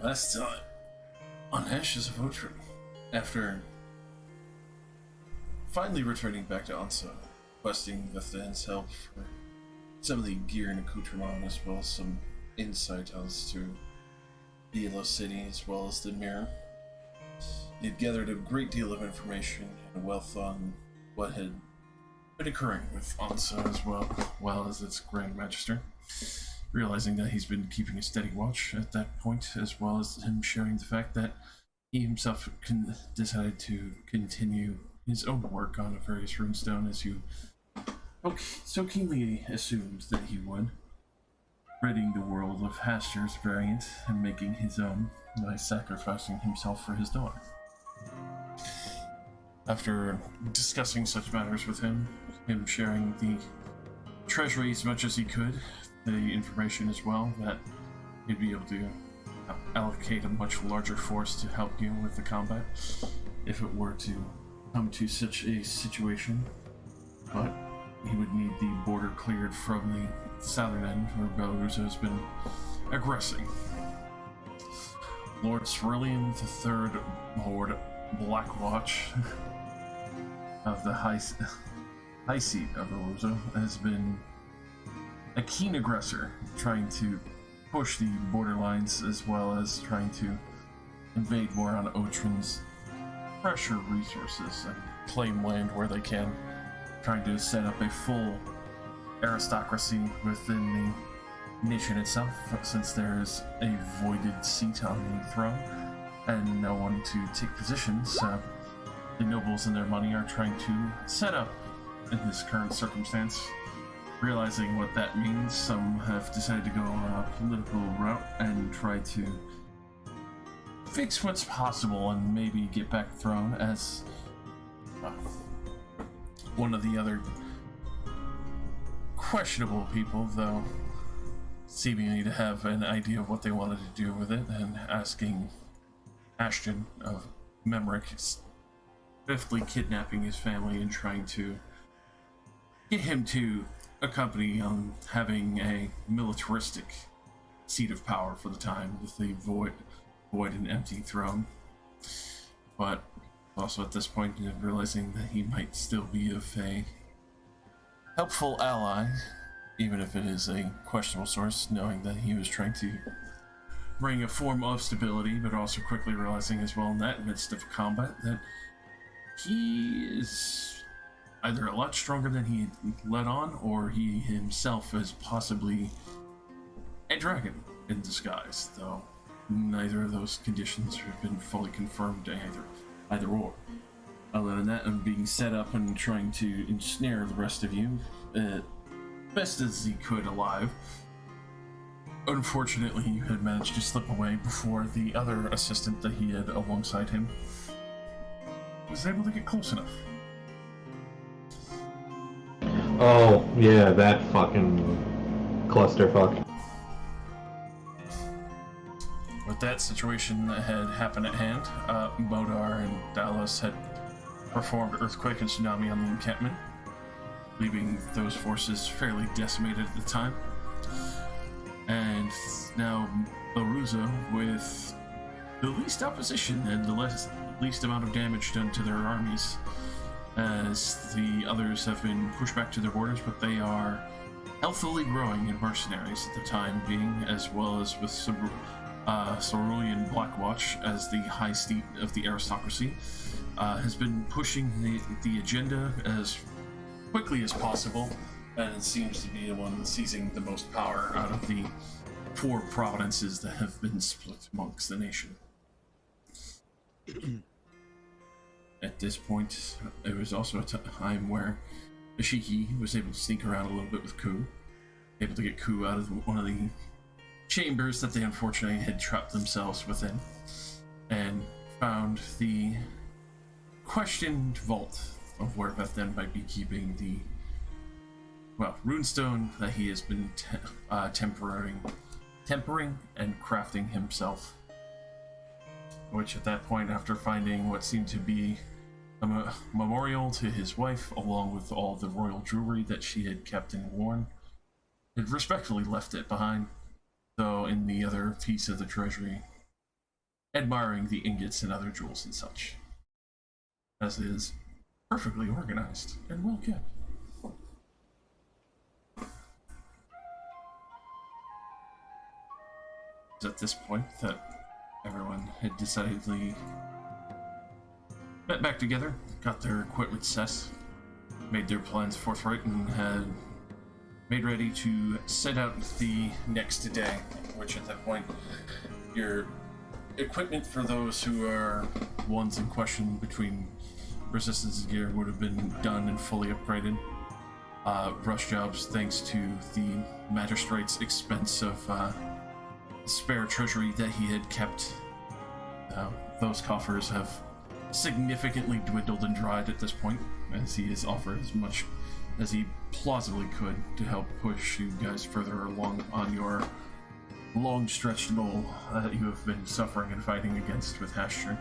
Last time on Ashes of Otren, after finally returning back to Ansa, requesting Vathan's help for some of the gear and accoutrement, as well as some insight as to the Yellow City, as well as the Mirror. He had gathered a great deal of information and wealth on what had been occurring with Ansa, as well as its Grand Magister, realizing that he's been keeping a steady watch at that point, as well as him sharing the fact that he himself decided to continue his own work on a various runestone, as you so keenly assumed that he would, ridding the world of Hastur's variant and making his own by sacrificing himself for his daughter. After discussing such matters with him sharing the treasury as much as he could, the information as well, that he'd be able to allocate a much larger force to help you with the combat if it were to come to such a situation. But he would need the border cleared from the southern end where Belarus has been aggressing. Lord Cerulean III, Lord Blackwatch of the high seat of Belarus, has been a keen aggressor, trying to push the borderlines as well as trying to invade more on Otren's pressure resources and claim land where they can, trying to set up a full aristocracy within the nation itself, since there is a voided seat on the throne and no one to take positions. The nobles and their money are trying to set up in this current circumstance. Realizing what that means, some have decided to go on a political route and try to fix what's possible and maybe get back the throne, as one of the other questionable people, though seemingly to have an idea of what they wanted to do with it, and asking Ashton of Memrick, swiftly kidnapping his family and trying to get him to accompany on having a militaristic seat of power for the time with the void and empty throne. But also at this point realizing that he might still be of a helpful ally, even if it is a questionable source, knowing that he was trying to bring a form of stability, but also quickly realizing as well in that midst of combat that he is either a lot stronger than he let on, or he himself is possibly a dragon in disguise, though neither of those conditions have been fully confirmed either or. Other than that, I'm being set up and trying to ensnare the rest of you best as he could alive. Unfortunately, you had managed to slip away before the other assistant that he had alongside him was able to get close enough. Oh, yeah, that fucking clusterfuck. With that situation that had happened at hand, Modar and Dallas had performed earthquake and tsunami on the encampment, leaving those forces fairly decimated at the time. And now Belarus, with the least opposition and the least amount of damage done to their armies, as the others have been pushed back to their borders, but they are healthily growing in mercenaries at the time being, as well as with Cerulean Blackwatch as the high seat of the aristocracy, has been pushing the agenda as quickly as possible, and it seems to be the one seizing the most power out of the 4 provinces that have been split amongst the nation. At this point, it was also a time where Ashiki was able to sneak around a little bit with Ku, able to get Ku out of one of the chambers that they unfortunately had trapped themselves within, and found the questioned vault of where Vathan might be keeping the, runestone that he has been tempering and crafting himself. Which at that point, after finding what seemed to be a memorial to his wife, along with all the royal jewelry that she had kept and worn, had respectfully left it behind, in the other piece of the treasury, admiring the ingots and other jewels and such, as it is perfectly organized and well kept. It's at this point that everyone had decidedly met back together, got their equipment set, made their plans forthright, and had made ready to set out the next day, which at that point, your equipment for those who are ones in question between resistance gear would have been done and fully upgraded. Rush jobs, thanks to the magistrate's expense of spare treasury that he had kept. Those coffers have significantly dwindled and dried at this point, as he has offered as much as he plausibly could to help push you guys further along on your long stretched goal that you have been suffering and fighting against with Hashtree.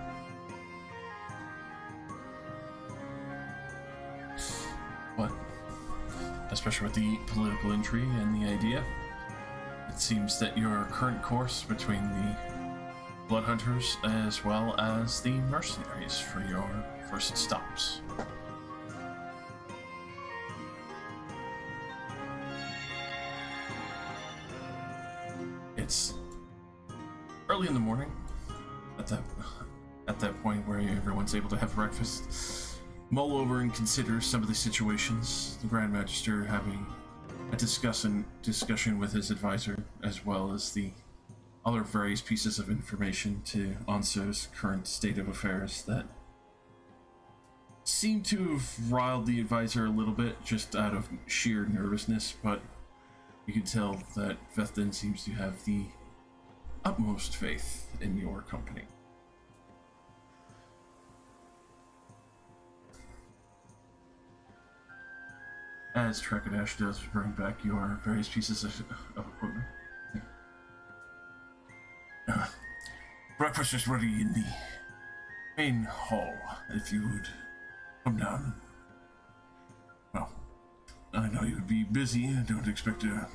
But, especially with the political intrigue and the idea, it seems that your current course between the Blood Hunters as well as the mercenaries for your first stops. It's early in the morning at that point where everyone's able to have breakfast, mull over and consider some of the situations. The Grand Magister having a discussion with his advisor, as well as the other various pieces of information to Anso's current state of affairs that seem to have riled the advisor a little bit, just out of sheer nervousness, but you can tell that Vethin seems to have the utmost faith in your company. As Trekadash does bring back your various pieces of equipment. Breakfast is ready in the main hall, if you would come down. Well, I know you would be busy. I don't expect to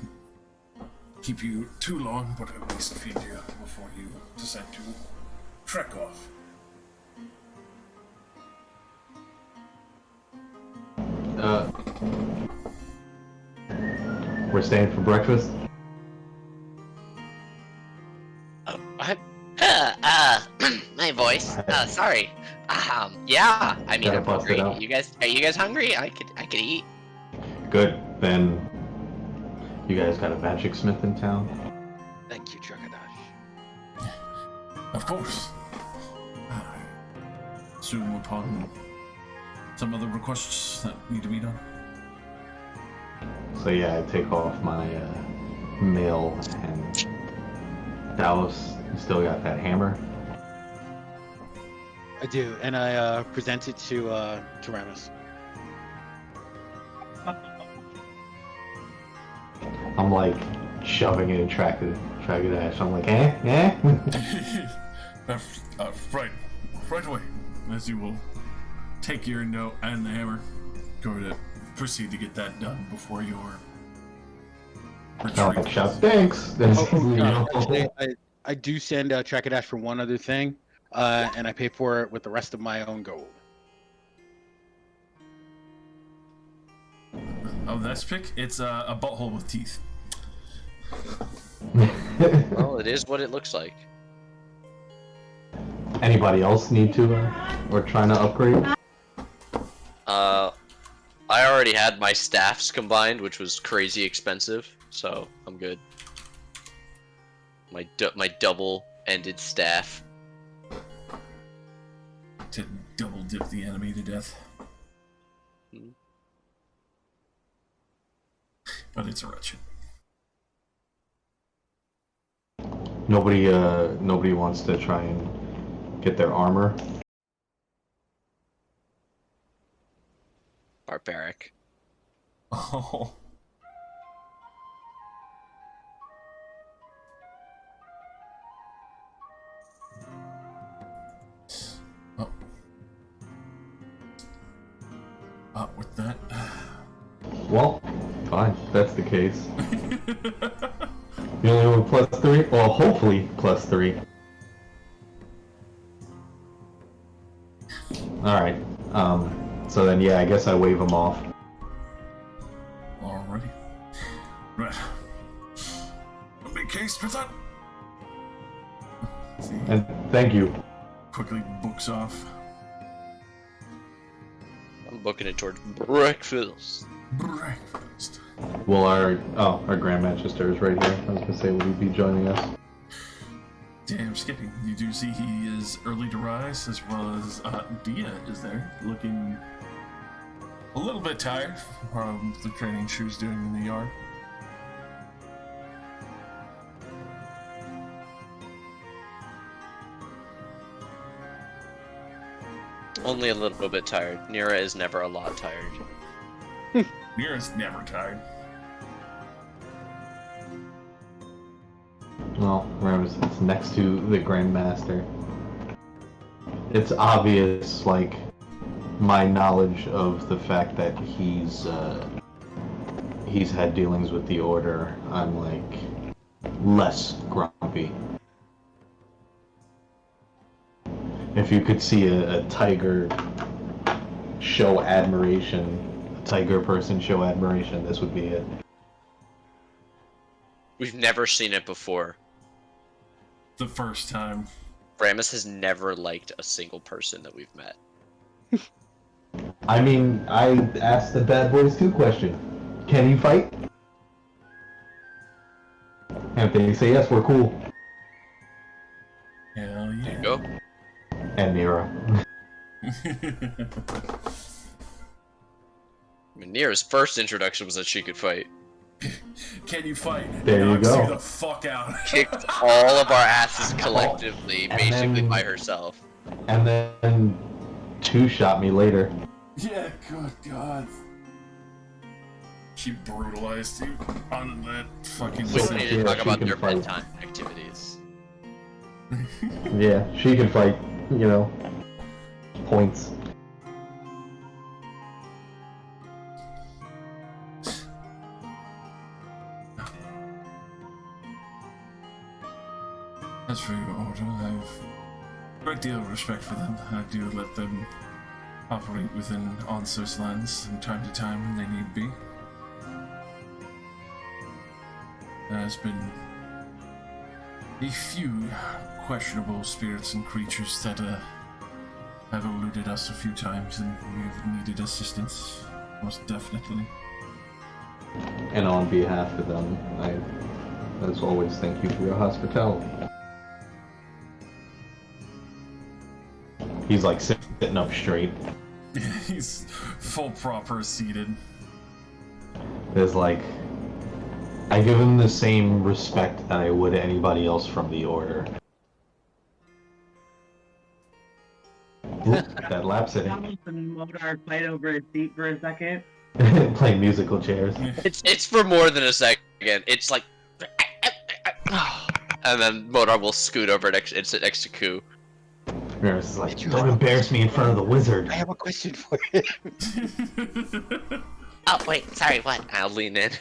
keep you too long, but at least feed you before you decide to trek off. We're staying for breakfast? My voice. Sorry. Yeah. I mean, Gotta I'm bust it hungry. out. Are you guys hungry? I could eat. Good. Then you guys got a magic smith in town? Thank you, Trekadash. Of course. Assume upon some other requests that need to be done. So yeah, I take off my mail and Dallas, you still got that hammer? I do, and I present it to Ramus. I'm like shoving it in Tragadash. I'm like, Right away. As you will take your note and the hammer, go to proceed to get that done before your Oh, retreat. shout thanks. Actually, I do send Trekadash for one other thing, and I pay for it with the rest of my own gold. Oh, that's pick? It's a butthole with teeth. Well, it is what it looks like. Anybody else need to or trying to upgrade? I already had my staffs combined, which was crazy expensive, so I'm good. My double-ended staff. To double dip the enemy to death. But it's a wretched. Nobody wants to try and get their armor. Barbaric. Oh. With that. Well, fine. If that's the case. You only have a +3? Well, hopefully +3. Alright. So then, yeah, I guess I wave him off. Alrighty. Right. Make haste with that. See, And thank you. quickly books off. I'm booking it towards breakfast. Breakfast. Well, our Grand Manchester is right here. I was gonna say, will he be joining us? Damn skipping. You do see he is early to rise, as well as Dia is there, looking a little bit tired from the training she was doing in the yard. Only a little bit tired. Nira is never a lot tired. Mira's never tired. Well, remember, it's next to the Grandmaster. It's obvious, like, my knowledge of the fact that he's had dealings with the Order. I'm, like, less grumpy. If you could see a tiger show admiration, a tiger person show admiration, this would be it. We've never seen it before. The first time. Ramus has never liked a single person that we've met. I mean, I asked the Bad Boys 2 question. Can you fight? And if they say yes, we're cool. Hell yeah. There you go. And Mira. I mean, Nira's first introduction was that she could fight. Can you fight? There you Knocks go. you the fuck out. Kicked all of our asses collectively, And basically then- by herself. And then 2 shot me later. Yeah, good God. She brutalized you on that fucking We don't set. need to Yeah, talk she about can their fight. bedtime activities. Yeah, she can fight, you know. Points. As for your order, I have a great deal of respect for them. I do let them operate within Onso's lands from time to time when they need be. There has been a few questionable spirits and creatures that have eluded us a few times, and we've needed assistance, most definitely. And on behalf of them, as always, thank you for your hospitality. He's like sitting up straight. He's full proper seated. There's like, I give him the same respect that I would anybody else from the Order. Oop, that lap sitting. And Modar fight over a seat for a second. Playing musical chairs. It's for more than a second. It's like, and then Modar will scoot over next and sit next to Ku. Nurse is like, don't embarrass me in front of the wizard. I have a question for you. Oh wait, sorry, what? I'll lean in.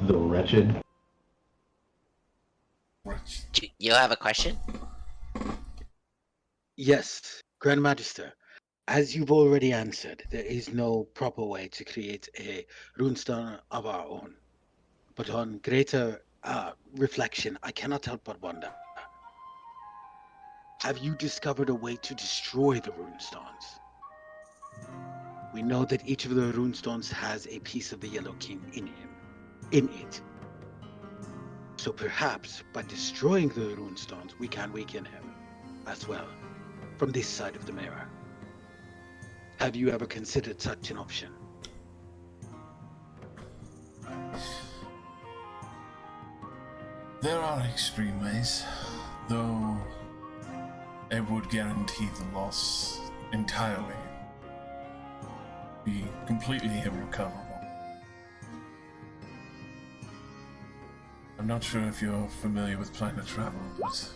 The wretched. You have a question? Yes, Grand Magister. As you've already answered, there is no proper way to create a runestone of our own. But on greater reflection, I cannot help but wonder. Have you discovered a way to destroy the runestones? We know that each of the runestones has a piece of the Yellow King in it. So perhaps by destroying the runestones, we can weaken him as well, from this side of the mirror. Have you ever considered such an option? There are extreme ways, though it would guarantee the loss entirely. Be completely irrecoverable. I'm not sure if you're familiar with planet travel, but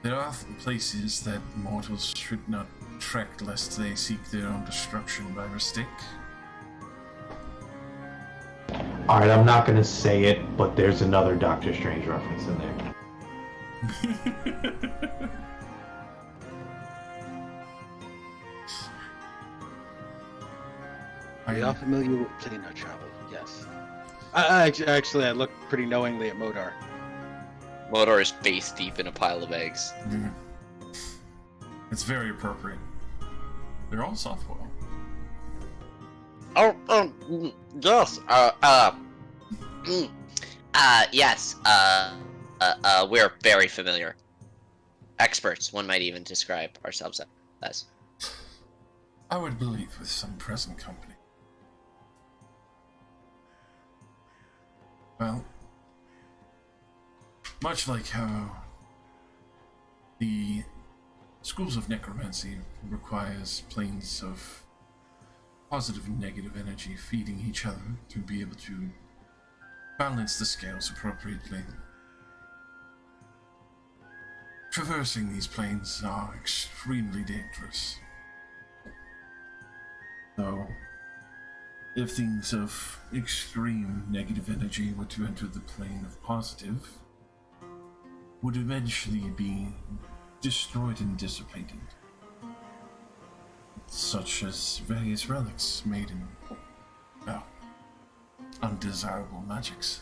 There are places that mortals should not trek lest they seek their own destruction by mistake. Alright, I'm not gonna say it, but there's another Doctor Strange reference in there. We are familiar with planar travel, yes. I look pretty knowingly at Modar. Modar is face deep in a pile of eggs. It's very appropriate. They're all software. Yes. Yes. We're very familiar. Experts, one might even describe ourselves as. I would believe with some present company. Well, much like how the schools of necromancy requires planes of positive and negative energy feeding each other to be able to balance the scales appropriately. Traversing these planes are extremely dangerous. So, if things of extreme negative energy were to enter the plane of positive, would eventually be destroyed and dissipated. Such as various relics made in, well, undesirable magics.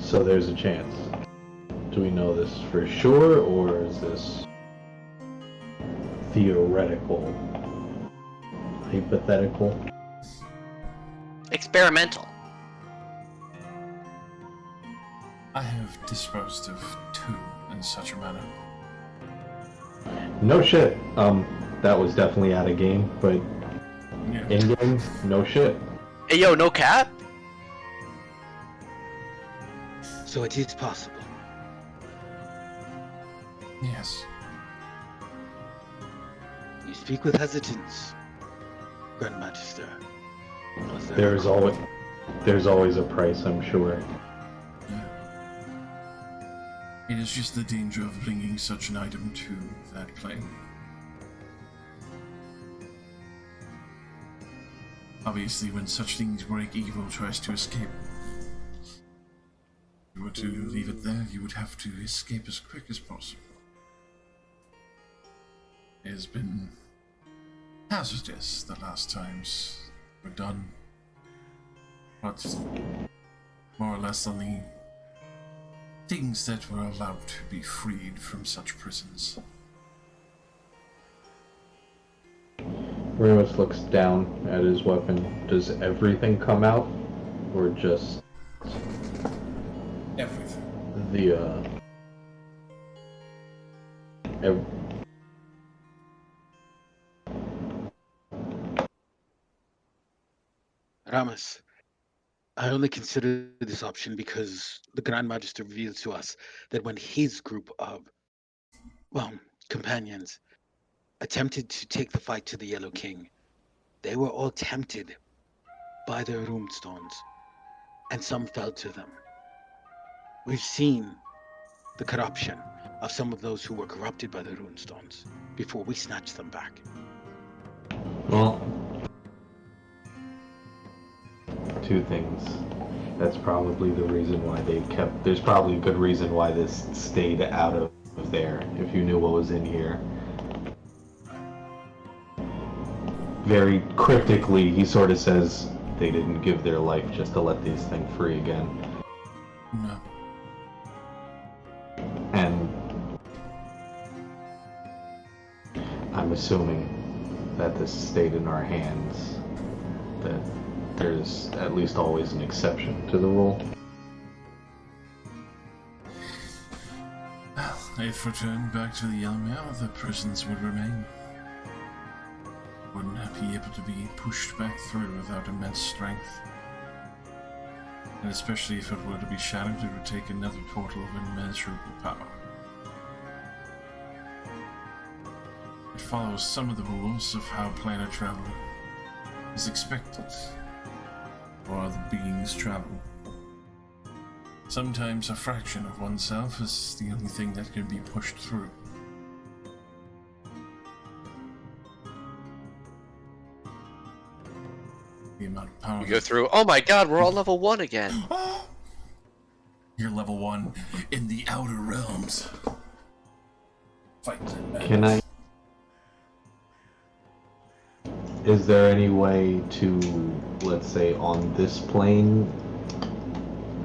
So there's a chance. Do we know this for sure, or is this theoretical? Hypothetical? Experimental. I have disposed of 2 in such a manner. No shit. That was definitely out of game, but Yeah. in game, no shit. Hey, yo, no cap? So it is possible. Yes. You speak with hesitance, Grand Magister. Was there There's always a price, I'm sure. Yeah. It is just the danger of bringing such an item to that plane. Obviously, when such things break, evil tries to escape. If you were to leave it there, you would have to escape as quick as possible. It has been hazardous the last times were done, but more or less on the things that were allowed to be freed from such prisons. Remus looks down at his weapon. Does everything come out? Or just Everything. the, Ramus, I only consider this option because the Grand Magister revealed to us that when his group of, well, companions attempted to take the fight to the Yellow King, they were all tempted by their runestones, and some fell to them. We've seen the corruption of some of those who were corrupted by the runestones before we snatched them back. well, 2 things. That's probably the reason why they kept... There's probably a good reason why this stayed out of there, if you knew what was in here. Very cryptically, he sort of says they didn't give their life just to let these things free again. No. And I'm assuming that this stayed in our hands, that there's at least always an exception to the rule. Well, if returned back to the Yellow Mail, the prisons would remain. Wouldn't be able to be pushed back through without immense strength. And especially if it were to be shattered, it would take another portal of immeasurable power. It follows some of the rules of how planar travel is expected, or other beings travel. Sometimes a fraction of oneself is the only thing that can be pushed through. The amount of power. We go through. Oh my god, we're all level 1 again. You're level 1 in the outer realms. Fight them. Can I? Is there any way to, let's say, on this plane,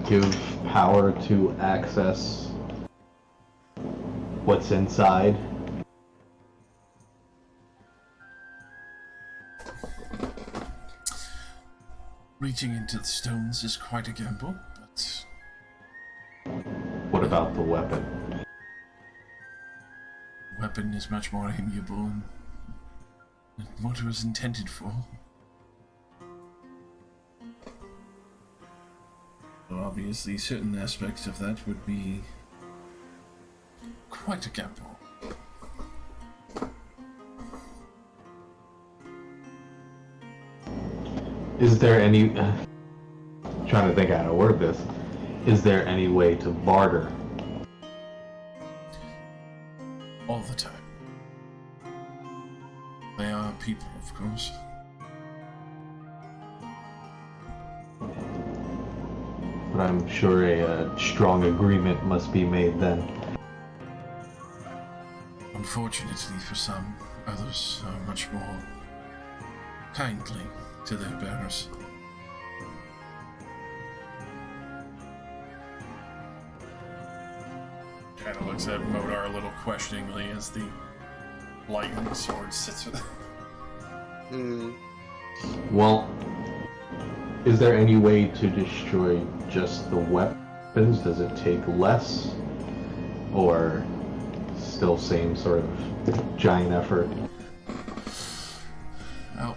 give power to access what's inside? Reaching into the stones is quite a gamble, but What about the weapon? the weapon is much more amiable and what it was intended for. Well, obviously, certain aspects of that would be quite a gamble. Is there any... trying to think how to word this. Is there any way to barter? All the time. They are people, of course. But I'm sure a strong agreement must be made then. Unfortunately for some, others are much more kindly to their bearers. Kind of looks at Modar a little questioningly as the lightning sword sits with Well, is there any way to destroy just the weapons? Does it take less? Or still same sort of giant effort? Well,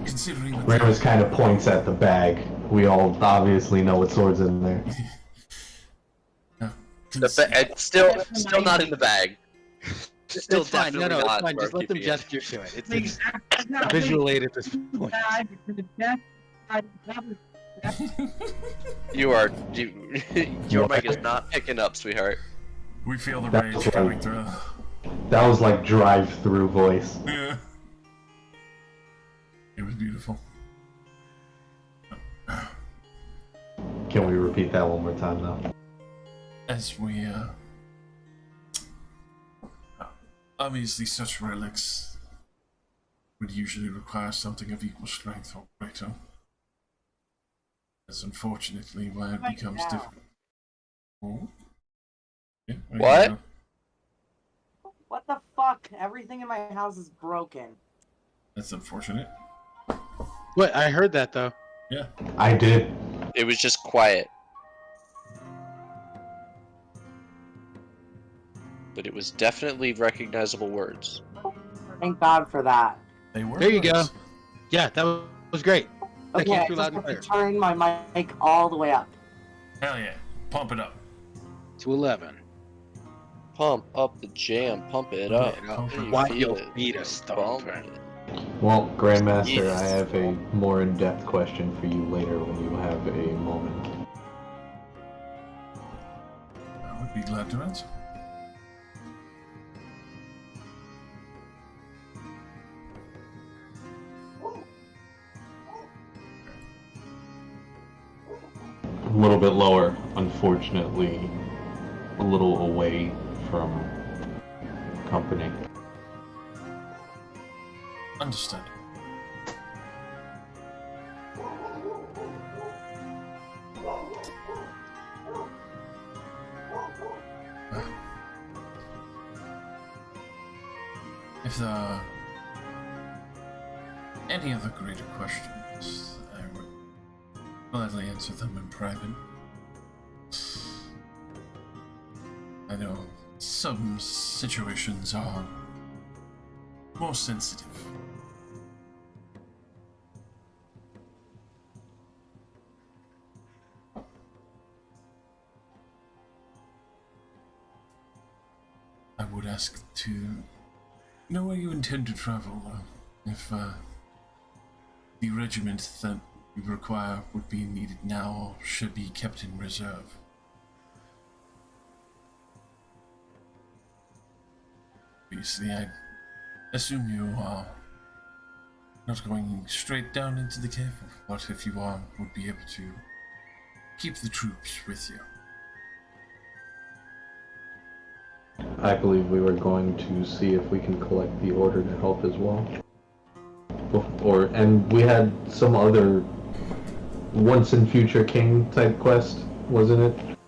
considering what Ramos kind of points at the bag. We all obviously know what sword's in there. It's still not in the bag. Still It's fine. No, definitely it's not fine. where Just I'm let them keeping it. gesture to it. It's a visual aid at this point. Your mic is not picking up, sweetheart. we feel the That's rage right. coming through. That was like drive-through voice. Yeah. It was beautiful. Can we repeat that one more time though? As we, obviously such relics would usually require something of equal strength or greater. That's unfortunately why it becomes difficult. Oh? Yeah, there you What? go. What the fuck? Everything in my house is broken. That's unfortunate. What? I heard that though. Yeah. I did. It was just quiet. But it was definitely recognizable words. Thank God for that. They were. There you go. words. Yeah, that was great. That Okay, came I through just loud and have clear. to turn my mic all the way up. Hell yeah. Pump it up. To 11. Pump up the jam, pump it up. Pump it up. You Why feel your it. feet are stomping. Bump it. Well, Grandmaster, Yes. I have a more in-depth question for you later when you have a moment. I would be glad to answer. A little bit lower, unfortunately, a little away from company. Understood. If there are any other greater questions, I would gladly answer them in private. I know some situations are more sensitive. I would ask to know where you intend to travel. If the regiment that we require would be needed now or should be kept in reserve. Obviously, I assume you are not going straight down into the cave, but if you are, would be able to keep the troops with you. I believe we were going to see if we can collect the order to help as well. And we had some other once and future king type quest, wasn't it?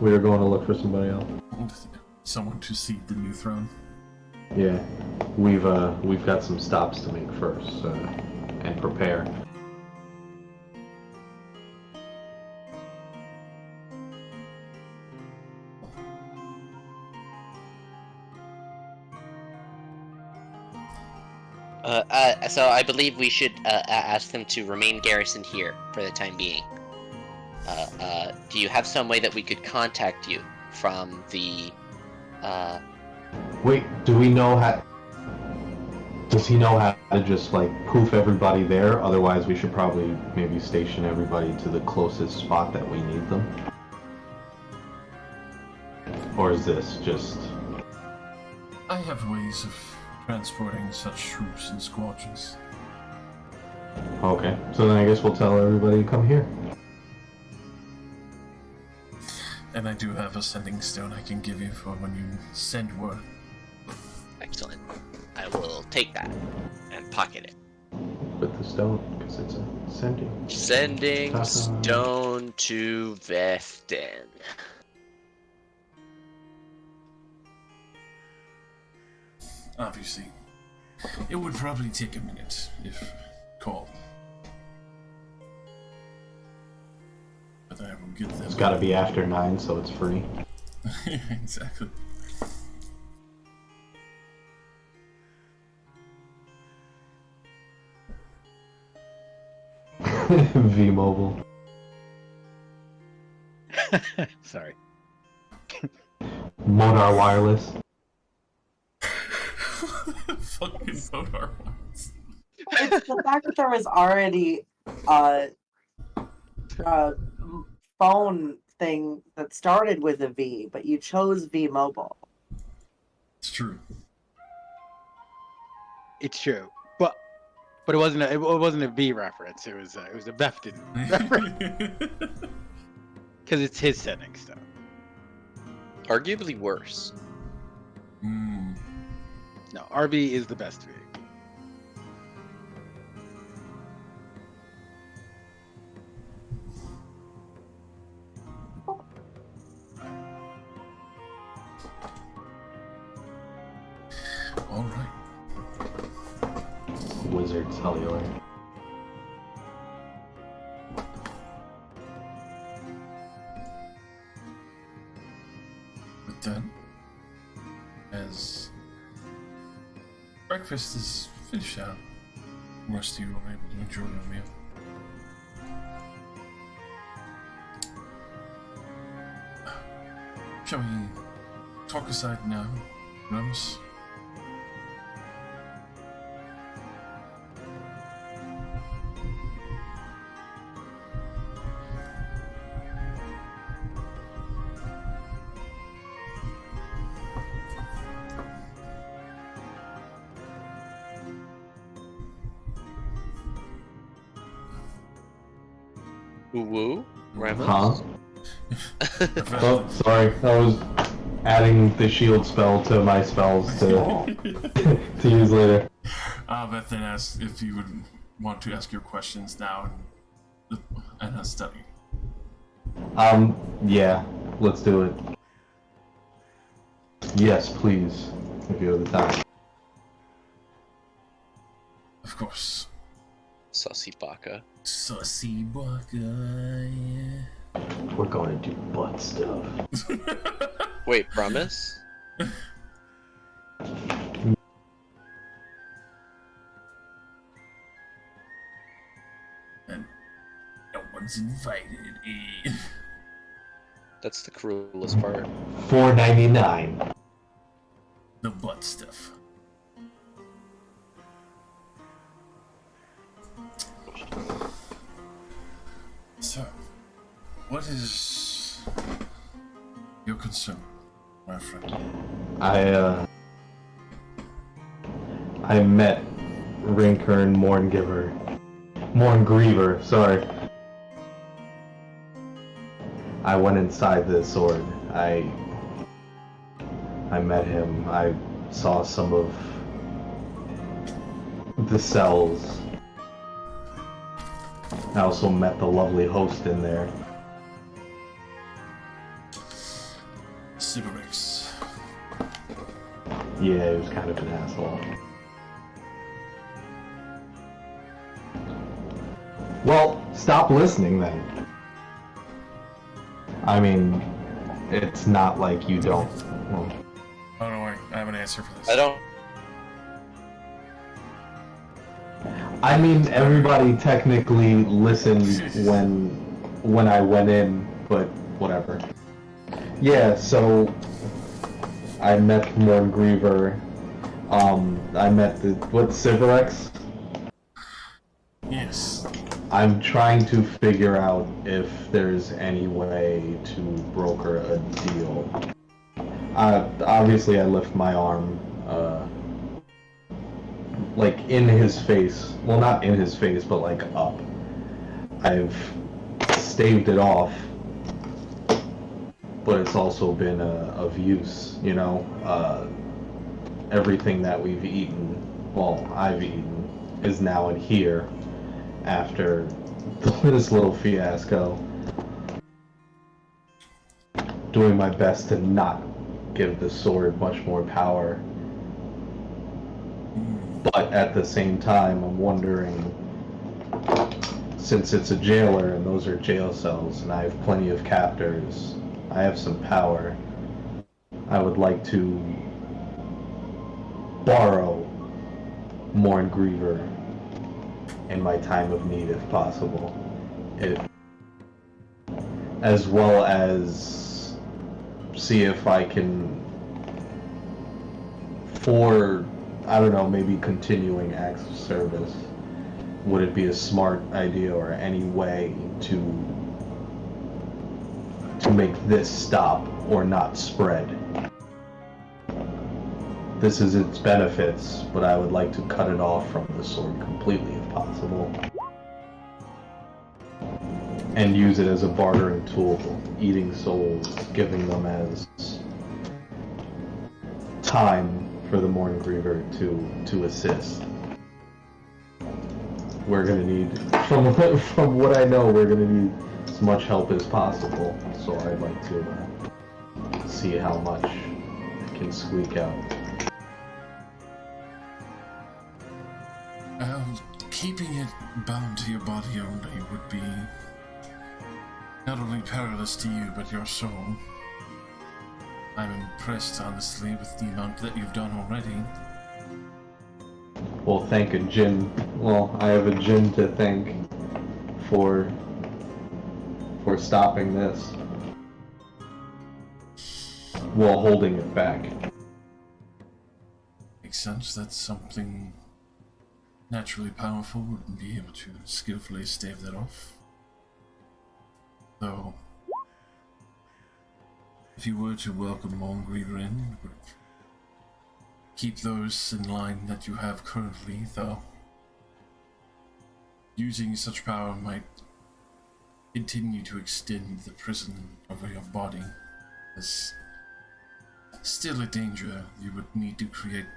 We were going to look for somebody else. Someone to seed the new throne. Yeah, we've got some stops to make first, and prepare. So I believe we should ask them to remain garrisoned here for the time being. Do you have some way that we could contact you from the? Wait, do we know how? Does he know how to just like poof everybody there? Otherwise, we should probably maybe station everybody to the closest spot that we need them. Or is this just? I have ways of transporting such troops in squadrons. Okay, so then I guess we'll tell everybody to come here. And I do have a sending stone I can give you for when you send word. Excellent. I will take that and pocket it. With the stone, because it's a sending. Sending Ta-ta. stone to Vefton. Obviously, it would probably take a minute if called. But I will get them. It's got to be after 9, so it's free. Exactly. V-Mobile. Sorry. Modar Wireless. Fucking Modar ones. It's the fact that there was already a phone thing that started with a V, but you chose V Mobile. It's true. It's true, but it wasn't a V reference. It was a Vefton reference because it's his setting stuff. Arguably worse. Mm. No, RV is the best V. All right. Wizard Cellular. But then, as breakfast is finished out, most of you are able to enjoy your meal. Shall we talk aside now, Rose? Woo-woo? Ramos? Huh? Oh, sorry. I was adding the shield spell to my spells to to use later. Beth then asked if you would want to ask your questions now and study. Yeah. Let's do it. Yes, please. If you have the time. Of course. Sussy baka. Sussy baka, yeah. We're going to do butt stuff. Wait, promise? And no one's invited, eh? That's the cruelest part. $4.99. The butt stuff. What is your concern, my friend? I met Rinkern Morngriever, sorry. I went inside the sword. I met him. I saw some of the cells. I also met the lovely host in there. Sybarix. Yeah, he was kind of an asshole. Well, stop listening then. I mean, it's not like you don't. Well, Oh, don't worry. I have an answer for this. I don't. I mean, everybody technically listened when I went in, but whatever. Yeah, so I met Morngriever. I met Sybarex? Yes. I'm trying to figure out if there's any way to broker a deal. Obviously I lift my arm, like in his face. Well, not in his face, but like up. I've staved it off, but it's also been of use, you know? Everything that we've eaten, well, I've eaten, is now in here after this little fiasco. Doing my best to not give the sword much more power. But at the same time, I'm wondering, since it's a jailer and those are jail cells and I have plenty of captors, I have some power. I would like to borrow Morngriever in my time of need if possible. As well as see if I can, for, I don't know, maybe continuing acts of service, would it be a smart idea or any way to make this stop or not spread? This is its benefits, but I would like to cut it off from the sword completely if possible. And use it as a bartering tool, eating souls, giving them as time for the Morngriever to assist. We're gonna need, from what I know, we're gonna need as much help as possible. So I'd like to see how much I can squeak out. Keeping it bound to your body only would be not only perilous to you, but your soul. I'm impressed, honestly, with the amount that you've done already. Well, thank a Jin. Well, I have a Jin to thank for stopping this. While holding it back. Makes sense. That's something naturally powerful wouldn't be able to skillfully stave that off. Though, if you were to welcome Morngriever in, it would keep those in line that you have currently, though using such power might continue to extend the prison over your body. There's still a danger you would need to create,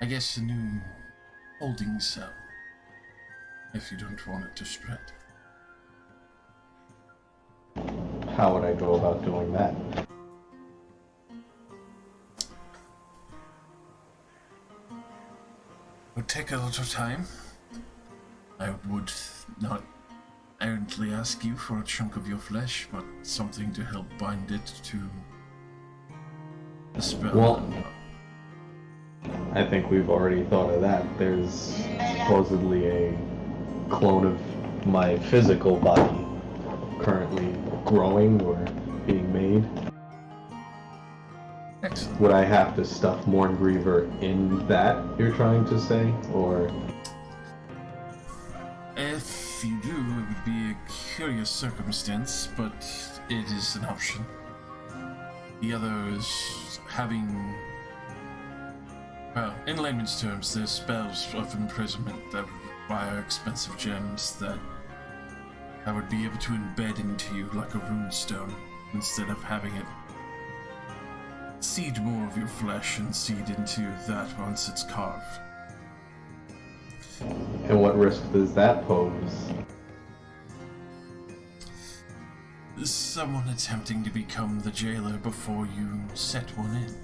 I guess, a new holding cell, if you don't want it to spread. How would I go about doing that? It would take a little time. I would not errantly ask you for a chunk of your flesh, but something to help bind it to the spell. Well, I think we've already thought of that. There's supposedly a clone of my physical body currently growing or being made. Excellent. Would I have to stuff Morngriever in that, you're trying to say? Or... If you do, it would be curious circumstance, but it is an option. The other is having... Well, in layman's terms, there's spells of imprisonment that would require expensive gems that I would be able to embed into you like a runestone, instead of having it seed more of your flesh and seed into that once it's carved. And what risk does that pose? Someone attempting to become the jailer before you set one in.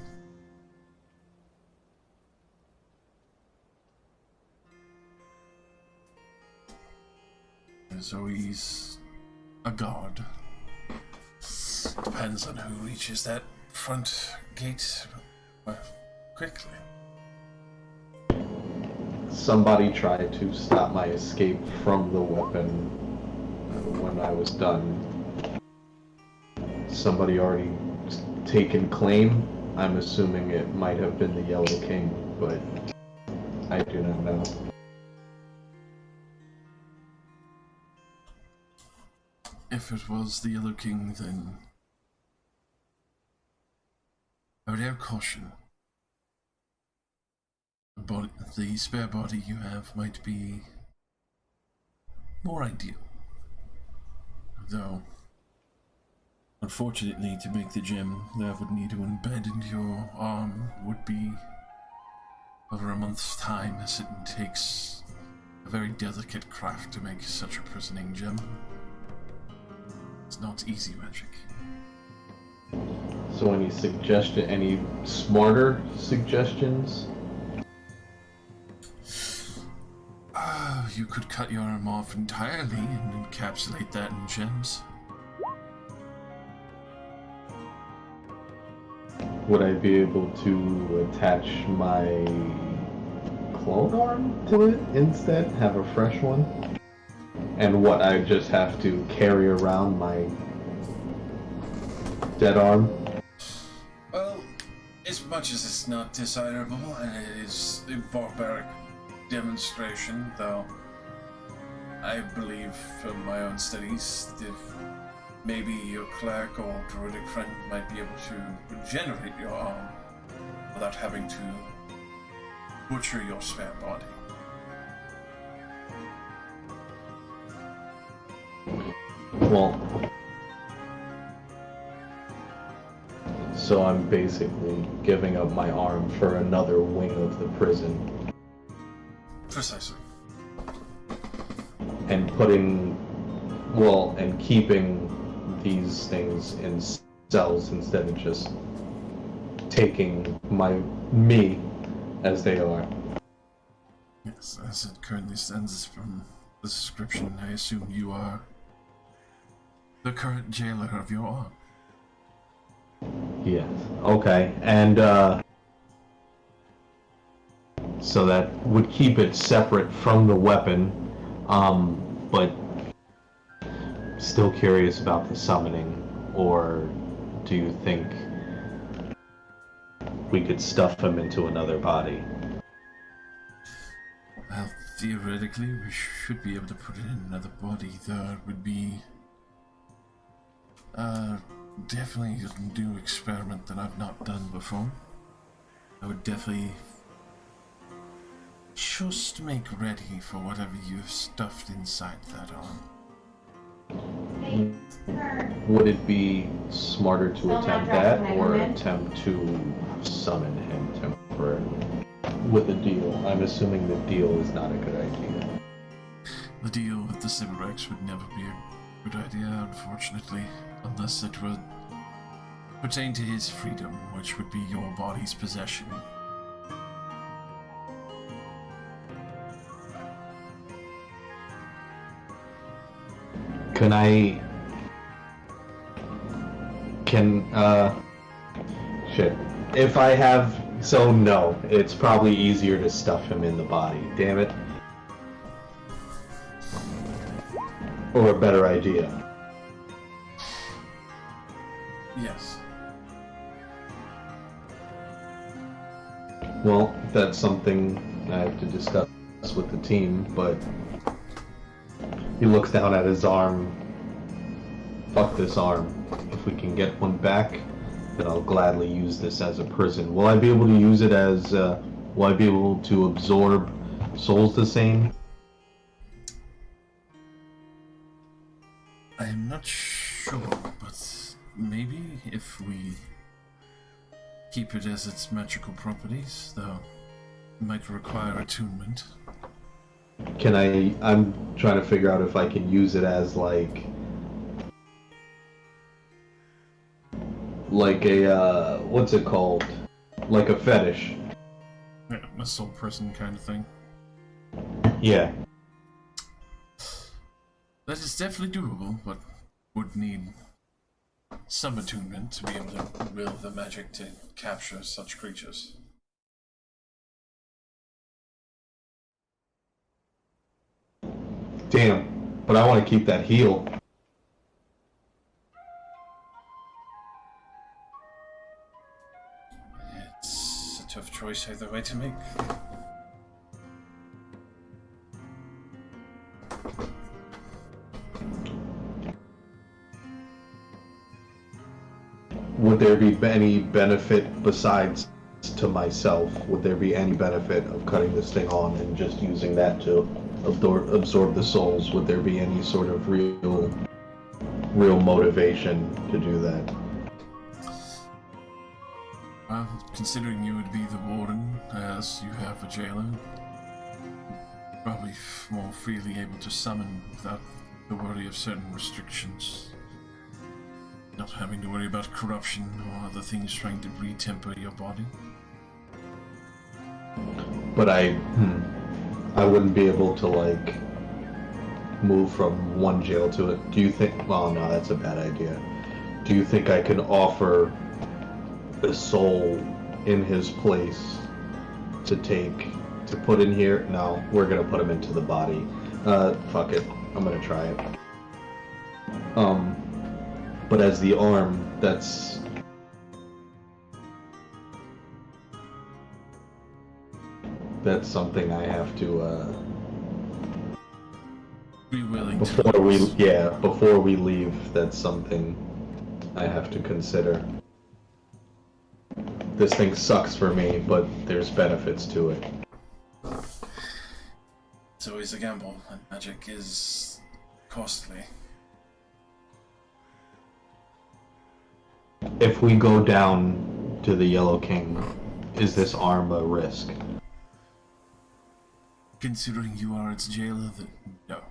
There's always a guard. Depends on who reaches that front gate quickly. Somebody tried to stop my escape from the weapon when I was done. Somebody already taken claim. I'm assuming it might have been the Yellow King, but I do not know. If it was the Yellow King, then I would have caution. The spare body you have might be more ideal. Though, unfortunately, to make the gem that would need to embed into your arm would be over a month's time, as it takes a very delicate craft to make such a prisoning gem. It's not easy magic. So any smarter suggestions? You could cut your arm off entirely and encapsulate that in gems. Would I be able to attach my clone arm to it instead? Have a fresh one? And what, I just have to carry around my dead arm? Well, as much as it's not desirable, and it is a barbaric demonstration, though I believe from my own studies that maybe your cleric or druidic friend might be able to regenerate your arm without having to butcher your spare body. Well, so I'm basically giving up my arm for another wing of the prison. Precisely. And and keeping these things in cells instead of just taking me as they are. Yes, as it currently stands from the description, I assume you are the current jailer of your arm. Yes. Okay. And so that would keep it separate from the weapon, but still curious about the summoning. Or do you think we could stuff him into another body? Well, theoretically, we should be able to put it in another body, though it would be definitely a new experiment that I've not done before. I would definitely just make ready for whatever you've stuffed inside that arm. Would it be smarter to attempt that, or attempt to summon him temporarily with a deal? I'm assuming the deal is not a good idea. The deal with the Cyberrex would never be a good idea, unfortunately, unless it would pertain to his freedom, which would be your body's possession. Shit. If I have, so no, it's probably easier to stuff him in the body, damn it. Or a better idea. Yes. Well, that's something I have to discuss with the team, but he looks down at his arm fuck this arm. If we can get one back, then I'll gladly use this as a prison. Will I be able to use it as, will I be able to absorb souls the same? I'm not sure, but maybe if we keep it as its magical properties, though it might require attunement. I'm trying to figure out if I can use it as like a, what's it called? Like a fetish. Yeah, a soul prison kind of thing. Yeah. That is definitely doable, but would need some attunement to be able to will the magic to capture such creatures. Damn. But I want to keep that heal. It's a tough choice either way to make. Would there be any benefit besides to myself? Would there be any benefit of cutting this thing on and just using that to absorb the souls? Would there be any sort of real motivation to do that? Well, considering you would be the warden, as you have a jailer, probably more freely able to summon without the worry of certain restrictions. Not having to worry about corruption or other things trying to re-temper your body. But I wouldn't be able to, like, move from one jail to it. Do you think... Well, no, that's a bad idea. Do you think I can offer a soul in his place to put in here? No, we're gonna put him into the body. Fuck it. I'm gonna try it. But as the arm, that's something I have to, Be willing before to... before we leave, that's something I have to consider. This thing sucks for me, but there's benefits to it. It's always a gamble, and magic is costly. If we go down to the Yellow King, is this arm a risk? Considering you are its jailer, no.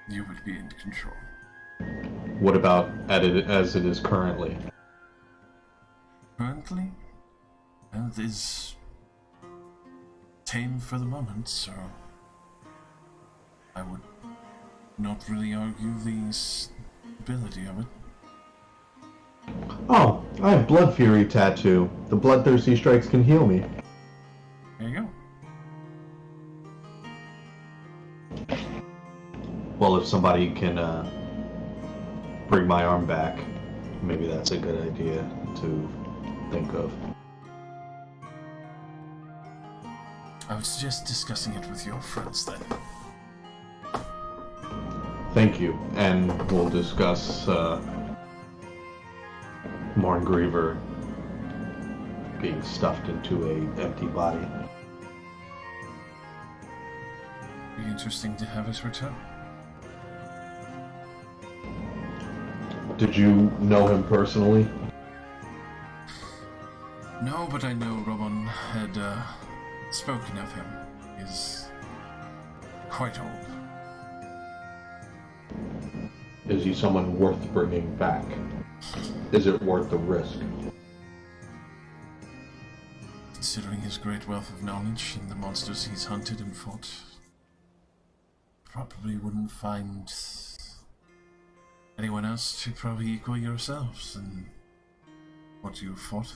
You would be in control. What about as it is currently? Currently, it is tame for the moment, so I would not really argue the stability of it. Oh, I have Blood Fury tattoo. The bloodthirsty strikes can heal me. There you go. Well, if somebody can bring my arm back, maybe that's a good idea to think of. I would suggest discussing it with your friends then. Thank you, and we'll discuss Morngriever being stuffed into a empty body. Be interesting to have it return. Did you know him personally? No, but I know Robon had spoken of him. He's quite old. Is he someone worth bringing back? Is it worth the risk? Considering his great wealth of knowledge and the monsters he's hunted and fought, probably wouldn't find anyone else to probably equal yourselves in what you fought.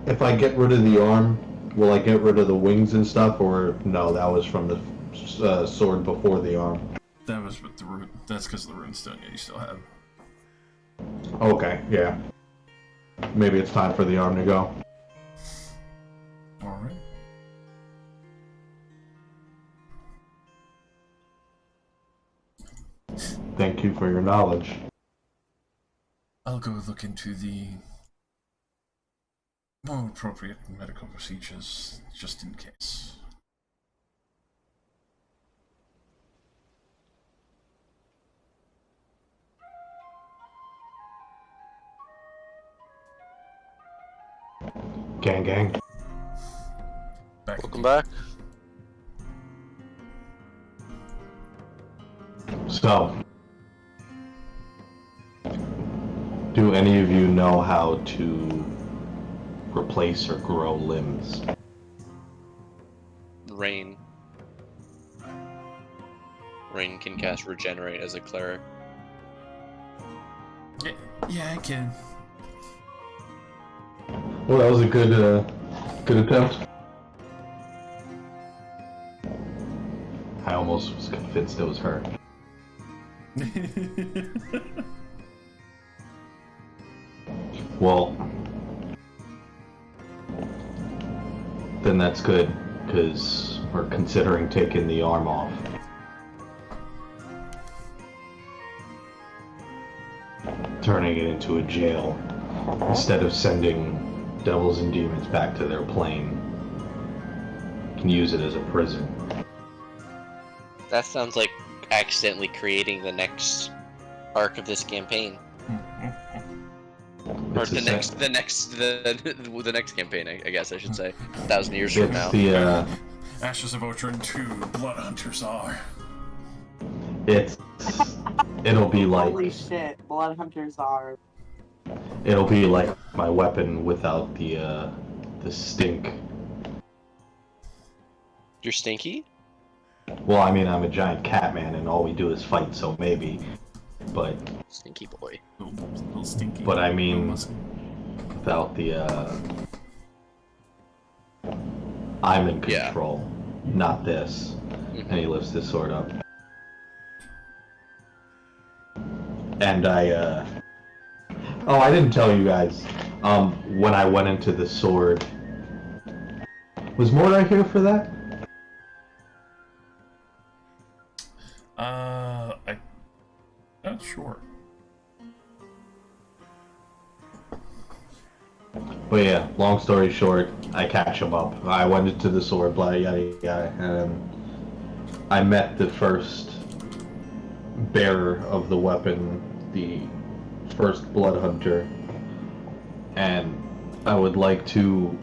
If I get rid of the arm, will I get rid of the wings and stuff, or no, that was from the sword before the arm? That was with the rune. That's because of the runestone you still have. Okay, yeah. Maybe it's time for the arm to go. All right. Thank you for your knowledge. I'll go look into the more appropriate medical procedures, just in case. Gang, gang. Welcome back. So, do any of you know how to replace or grow limbs? Rain. Rain can cast Regenerate as a cleric. Yeah, I can. Well, that was a good attempt. I almost was convinced it was her. Well, then that's good, because we're considering taking the arm off. Turning it into a jail, instead of sending devils and demons back to their plane. Can use it as a prison. That sounds like accidentally creating the next arc of this campaign. Or It's the a next next campaign, I guess I should say. 1,000 years from It's now. the Ashes of Otren 2, Blood Hunters are. it'll be Holy like shit, blood hunters are. it'll be like my weapon without the stink. You're stinky? Well, I mean, I'm a giant cat man, and all we do is fight, so maybe. But Stinky boy. Little stinky. But I mean- Little without the I'm in Yeah. control, not this. And he lifts his sword up. And I didn't tell you guys. When I went into the sword, was Mordor here for that? I'm not sure. But yeah, long story short, I catch him up. I went into the sword, blah, yada, yada, and I met the first bearer of the weapon, the first blood hunter, and I would like to,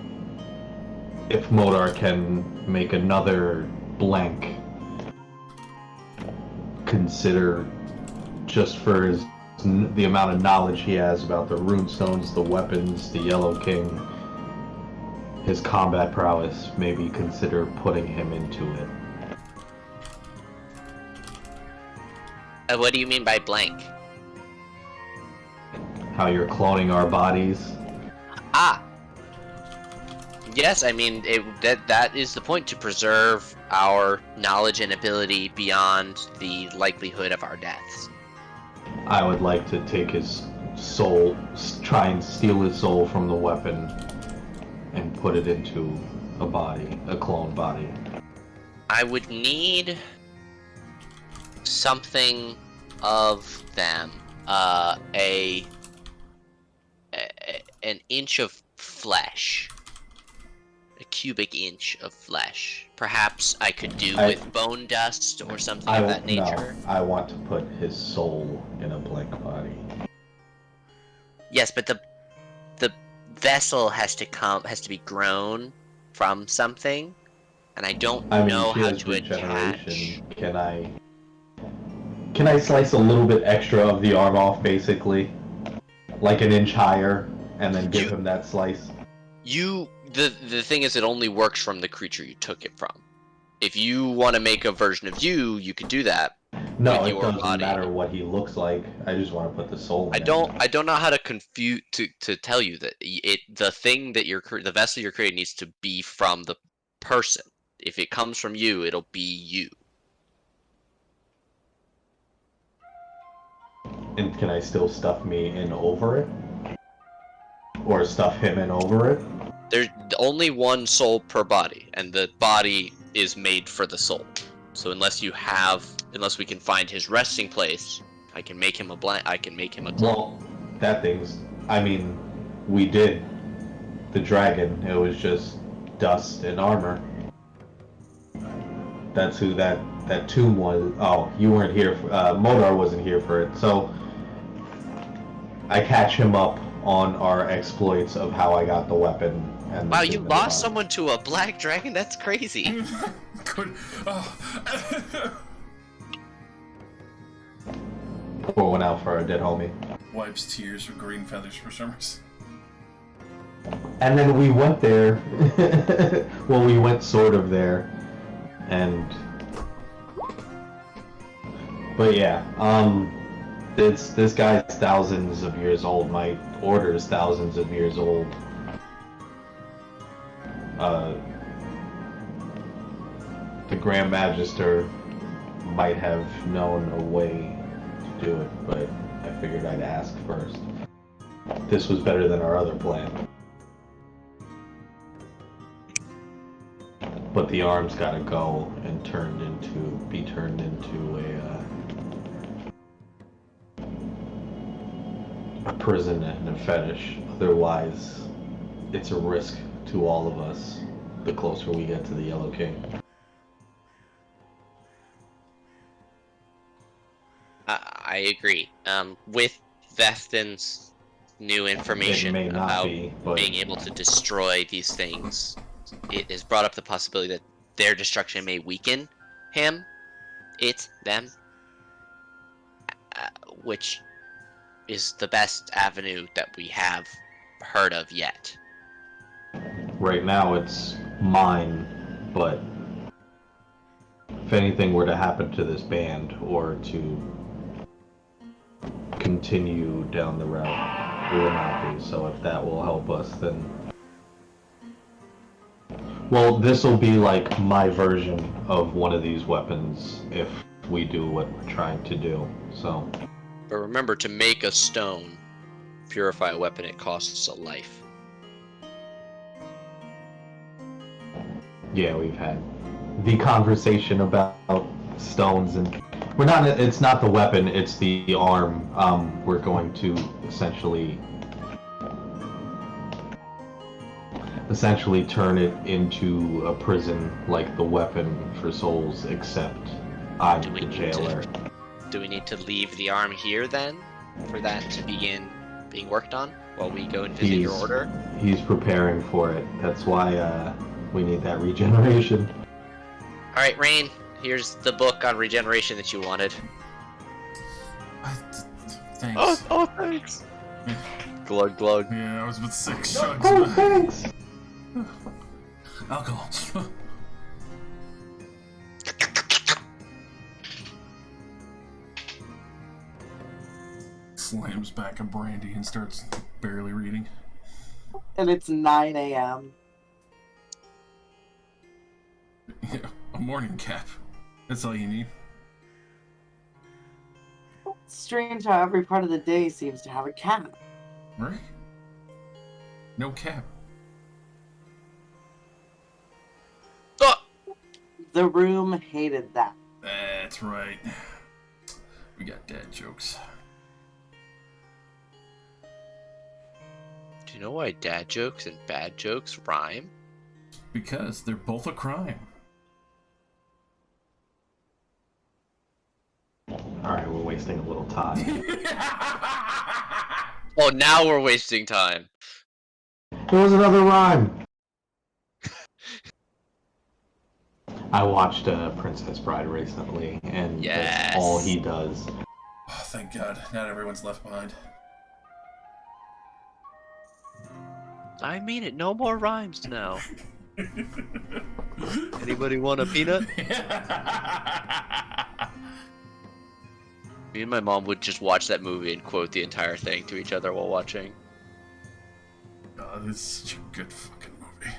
if Modar can make another blank, consider, just for the amount of knowledge he has about the runestones, the weapons, the Yellow King, his combat prowess, maybe consider putting him into it. What do you mean by blank? How you're cloning our bodies. Ah! Yes, I mean, that is the point, to preserve our knowledge and ability beyond the likelihood of our deaths. I would like to take his soul, try and steal his soul from the weapon, and put it into a body, a clone body. I would need something of them. An inch of flesh. A cubic inch of flesh. Perhaps I could do with bone dust or something of that nature. No, I want to put his soul in a blank body. Yes, but the vessel has to be grown from something, and I don't know she how has to attach. regeneration. Can I slice a little bit extra of the arm off, basically? Like an inch higher, and then give him that slice? The thing is, it only works from the creature you took it from. If you want to make a version of you, you could do that. No, with it your doesn't body. matter what he looks like. I just want to put the soul in I don't know how to confuse to tell you that the vessel you're creating needs to be from the person. If it comes from you, it'll be you. And can I still stuff me in over it? Or stuff him in over it? There's only one soul per body, and the body is made for the soul. So unless we can find his resting place, I can make him a clone. Well, that thing's... I mean, we did the dragon. It was just dust and armor. That's who that tomb was. Oh, you weren't here. Modar wasn't here for it. So I catch him up on our exploits of how I got the weapon. And Wow, you lost someone to a black dragon? That's crazy. Good. Oh. Pour one out for our dead homie. Wipes tears with green feathers for some reason. And then we went there. Well, we went sort of there. But yeah, this guy's thousands of years old. My order is thousands of years old. The Grand Magister might have known a way to do it, but I figured I'd ask first. This was better than our other plan. But the arm's gotta go and be turned into a prison and a fetish. Otherwise, it's a risk to all of us the closer we get to the Yellow King. I agree. With Vestin's new information about being able to destroy these things, it has brought up the possibility that their destruction may weaken him, them, which is the best avenue that we have heard of yet. Right now it's mine, but if anything were to happen to this band or to continue down the route, we will not be. So if that will help us, then... Well, this will be like my version of one of these weapons if we do what we're trying to do, so... But remember, to make a stone, purify a weapon, it costs a life. Yeah, we've had the conversation about stones, and it's not the weapon, it's the arm. We're going to essentially turn it into a prison like the weapon for souls, except I'm the jailer. Do we need to leave the arm here then, for that to begin being worked on while we go and visit your order? He's preparing for it. That's why we need that regeneration. Alright, Rain, here's the book on regeneration that you wanted. Thanks. Oh, thanks. Glug glug. Yeah, I was with 6 chugs. Oh, thanks! Alcohol. Slams back a brandy and starts barely reading. And it's 9 a.m. Yeah, a morning cap. That's all you need. It's strange how every part of the day seems to have a cap. Right? No cap. The room hated that. That's right. We got dad jokes. Do you know why dad jokes and bad jokes rhyme? Because they're both a crime. Alright, we're wasting a little time. Oh, now we're wasting time. There was another rhyme! I watched Princess Bride recently, and that's all he does. Oh, thank God. Not everyone's left behind. I mean it, no more rhymes now. Anybody want a peanut? Me and my mom would just watch that movie and quote the entire thing to each other while watching. God, it's such a good fucking movie.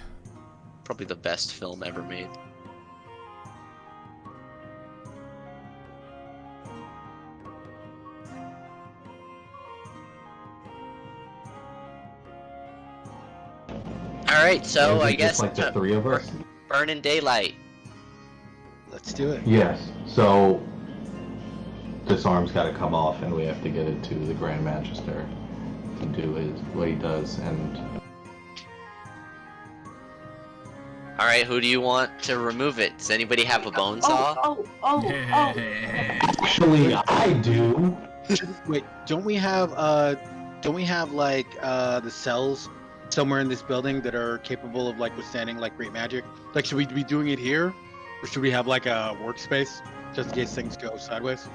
Probably the best film ever made. All right, so Or is I it guess just like the three of us. burn in daylight. Let's do it. Yes. So this arm's got to come off, and we have to get it to the Grand Magister to do what he does. And All right, who do you want to remove it? Does anybody have a bone saw? Oh. actually, I do. Wait, don't we have like the cells somewhere in this building that are capable of like withstanding like great magic? Like, should we be doing it here, or should we have like a workspace just in case things go sideways?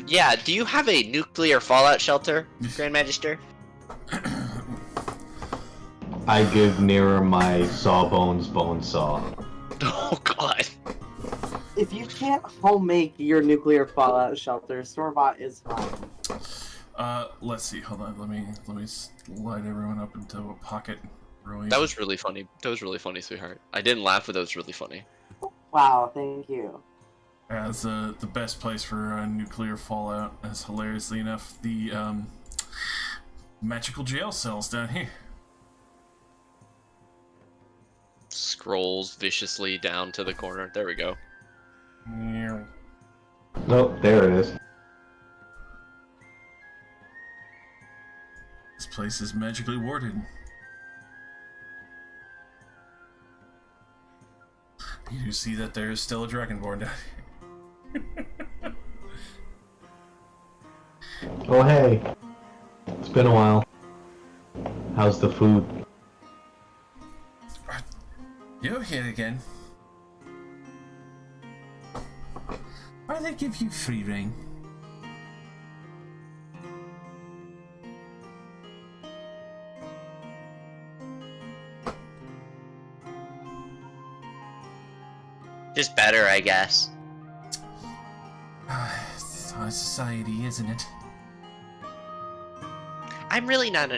Yeah. Do you have a nuclear fallout shelter, Grand Magister? I give Nira my Sawbones bone saw. Oh God. If you can't home make your nuclear fallout shelter, store-bought is fine. Let's see. Hold on. Let me slide everyone up into a pocket. Really. That was really funny. That was really funny, sweetheart. I didn't laugh, but that was really funny. Wow, thank you. As the best place for nuclear fallout, as hilariously enough, the magical jail cells down here. Scrolls viciously down to the corner. There we go. Yeah. Nope, there it is. This place is magically warded. You do see that there is still a dragonborn down here. Oh hey, it's been a while. How's the food? You're here again. Why they give you free reign? Just better, I guess. It's our society, isn't it? I'm really not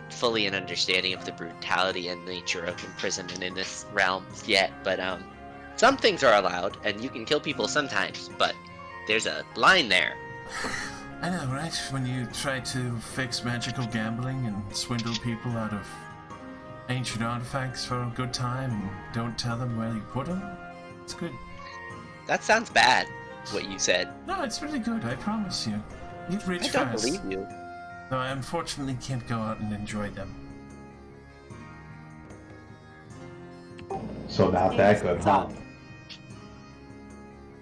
fully an understanding of the brutality and nature of imprisonment in this realm yet, but some things are allowed, and you can kill people sometimes, but there's a line there. I know, right? When you try to fix magical gambling and swindle people out of ancient artifacts for a good time and don't tell them where you put them, it's good. That sounds bad, what you said. No, it's really good, I promise you. You'd reach I don't fast. believe you. Though I unfortunately can't go out and enjoy them. So not that good, huh?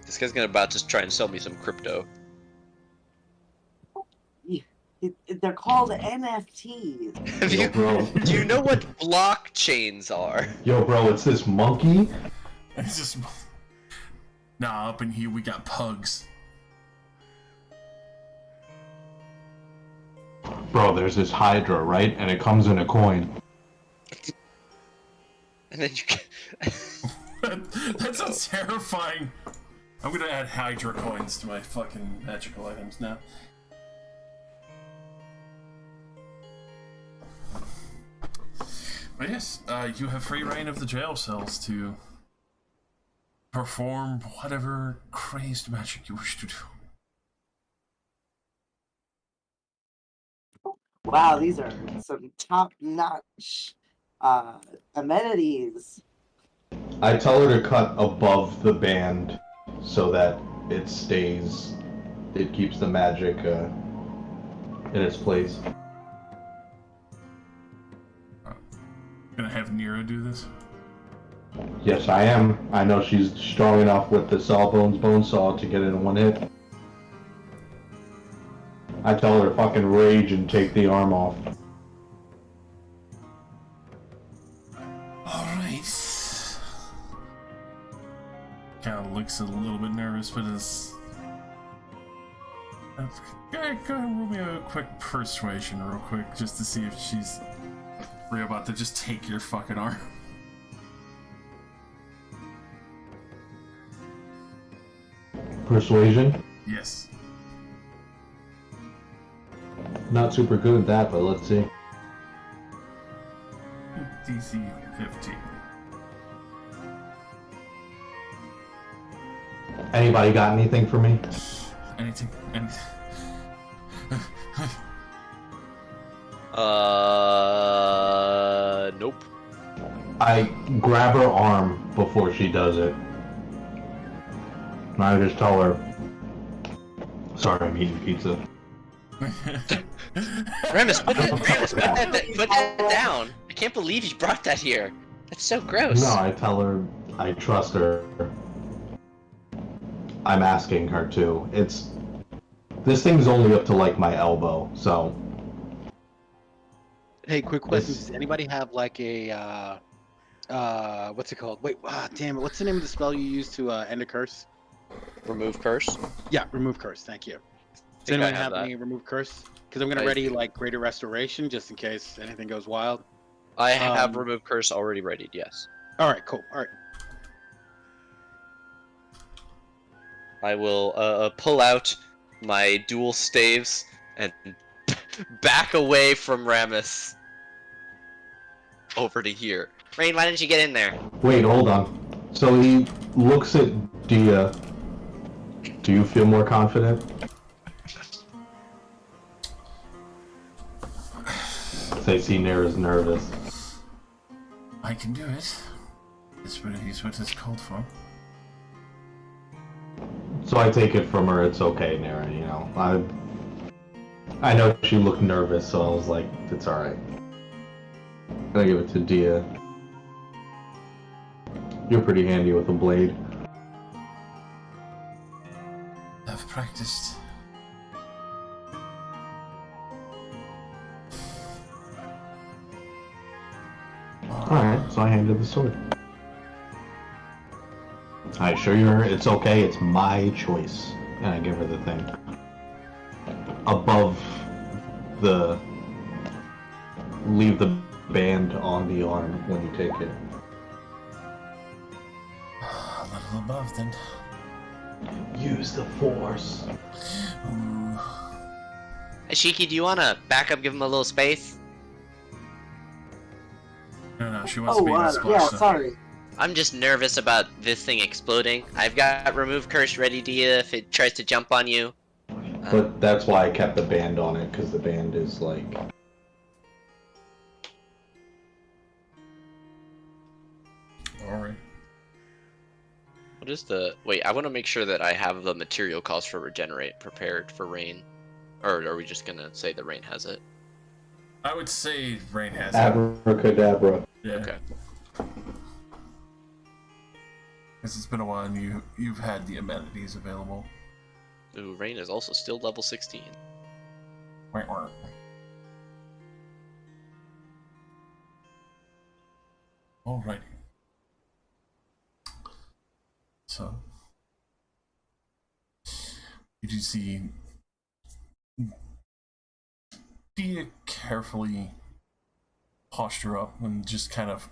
This guy's gonna about to try and sell me some crypto. They're called NFTs. Yo, bro. Do you know what blockchains are? Yo, bro, it's this monkey. It's just... Nah, up in here we got pugs. Bro, there's this Hydra, right? And it comes in a coin. And then you That sounds terrifying. I'm gonna add Hydra coins to my fucking magical items now. But yes, you have free reign of the jail cells to perform whatever crazed magic you wish to do. Wow, these are some top-notch amenities. I tell her to cut above the band so that it stays, it keeps the magic in its place. Gonna have Nira do this? Yes, I am. I know she's strong enough with the Sawbones bone saw to get it in one hit. I tell her to fucking rage and take the arm off. Alright. Kind of looks a little bit nervous, but is... Go ahead and roll me a quick persuasion real quick, just to see if she's really about to just take your fucking arm. Persuasion? Yes. Not super good at that, but let's see. DC 15. Anybody got anything for me? Anything? I grab her arm before she does it. And I just tell her, sorry, I'm eating pizza. Ramus, put that down. I can't believe you brought that here. That's so gross. No, I tell her I trust her. I'm asking her to. This thing's only up to like my elbow, so. Hey, quick question. Does anybody have like a what's it called? Wait, damn it. What's the name of the spell you use to end a curse? Remove curse? Yeah, remove curse. Thank you. Does anyone have any remove curse? Because I'm gonna ready like greater restoration just in case anything goes wild. I have remove curse already readied, yes. All right, cool. All right. I will pull out my dual staves and back away from Ramus over to here. Rain, why didn't you get in there? Wait, hold on. So he looks at Dia. Do you feel more confident? I see Nera's nervous. I can do it. It's what it's called for. So I take it from her, it's okay, Nera, you know. I know she looked nervous, so I was like, it's alright. I give it to Dia. You're pretty handy with a blade. I've practiced. Alright, so I handed the sword. I assure her it's okay, it's my choice. And I give her the thing. Above the... Leave the band on the arm when you take it. A little above, then. Use the force. Ooh. Hey, Shiki, do you want to back up, give him a little space? No, she wants to be in the splash yeah, zone. sorry. I'm just nervous about this thing exploding. I've got remove curse ready to you if it tries to jump on you. But that's why I kept the band on it, because the band is like... Alright. What is the... Wait, I want to make sure that I have the material cost for regenerate prepared for Rain. Or are we just going to say that Rain has it? I would say Rain has it. Abracadabra. Yeah. Okay. Because it's been a while and you've had the amenities available. Ooh, Rain is also still level 16. Wah. Alrighty. So, you do see Dia carefully posture up and just kind of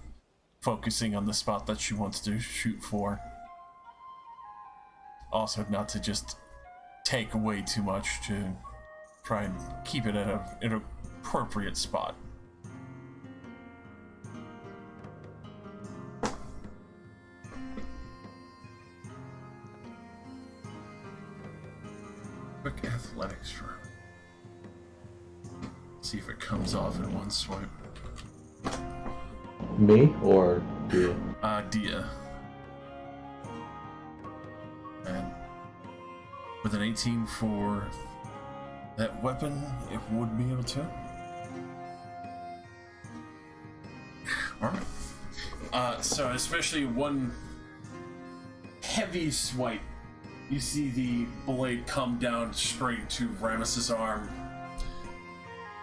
focusing on the spot that she wants to shoot for. Also, not to just take away too much, to try and keep it at an appropriate spot. Quick athletics for... See if it comes off in one swipe. Me or Dia? Dia. And with an 18 for that weapon, it would be able to. Alright. So especially one heavy swipe, you see the blade come down straight to Ramus's arm.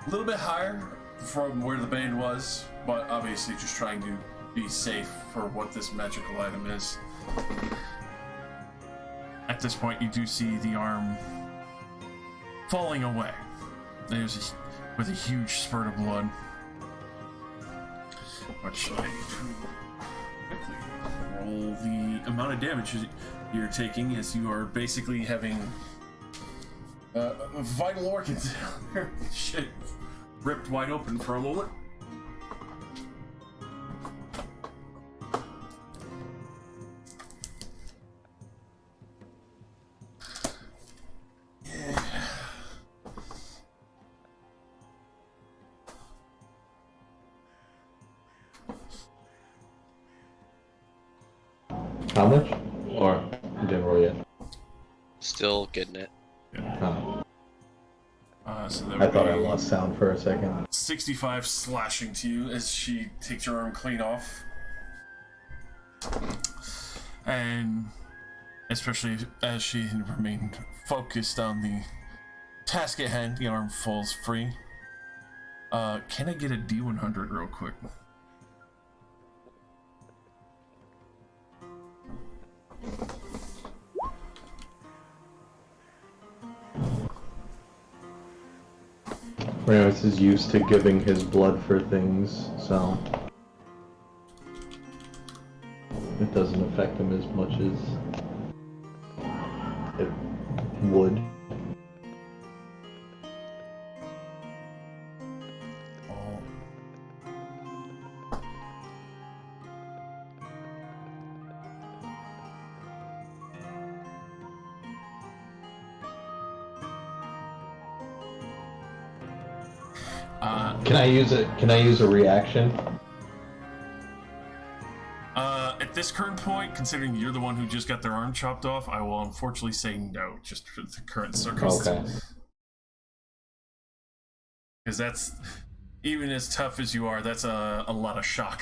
A little bit higher from where the band was, but obviously just trying to be safe for what this magical item is. At this point, you do see the arm falling away. With a huge spurt of blood. Which I need to quickly roll the amount of damage you're taking, as you are basically having vital organs shit ripped wide open for a moment. How much? Or you didn't roll yet? Still getting it. Oh, So that I would thought be I lost sound for a second. 65 slashing to you as she takes your arm clean off. And especially as she remained focused on the task at hand, the arm falls free. Can I get a D100 real quick? Ramus is used to giving his blood for things, so it doesn't affect him as much as it would. Can I use a reaction? At this current point, considering you're the one who just got their arm chopped off, I will unfortunately say no, just for the current circumstance. Okay. Because that's, even as tough as you are, that's a lot of shock.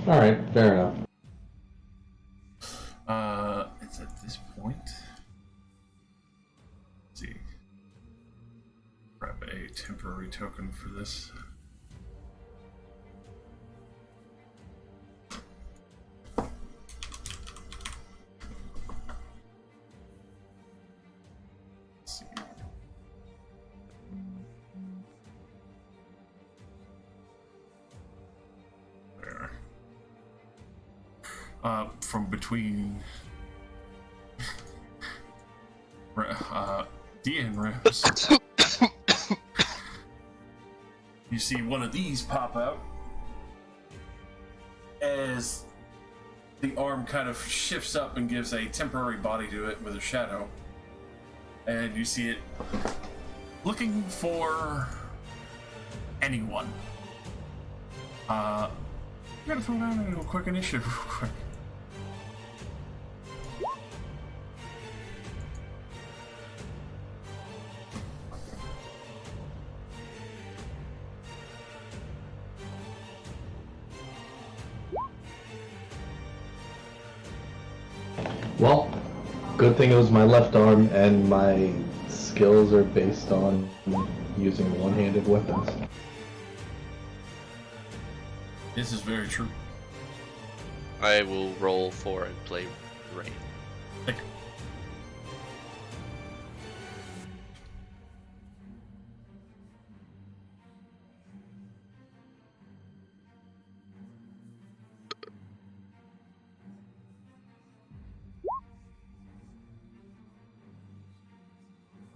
Alright, fair enough. It's at this point. Let's see. Grab a temporary token for this. Let's see. There. From between Dia and Rose, you see one of these pop out as the arm kind of shifts up and gives a temporary body to it with a shadow, and you see it looking for anyone. I'm gonna throw down into a quick initiative real quick. Well, good thing it was my left arm, and my skills are based on using one-handed weapons. This is very true. I will roll for and play Rain. Thank you.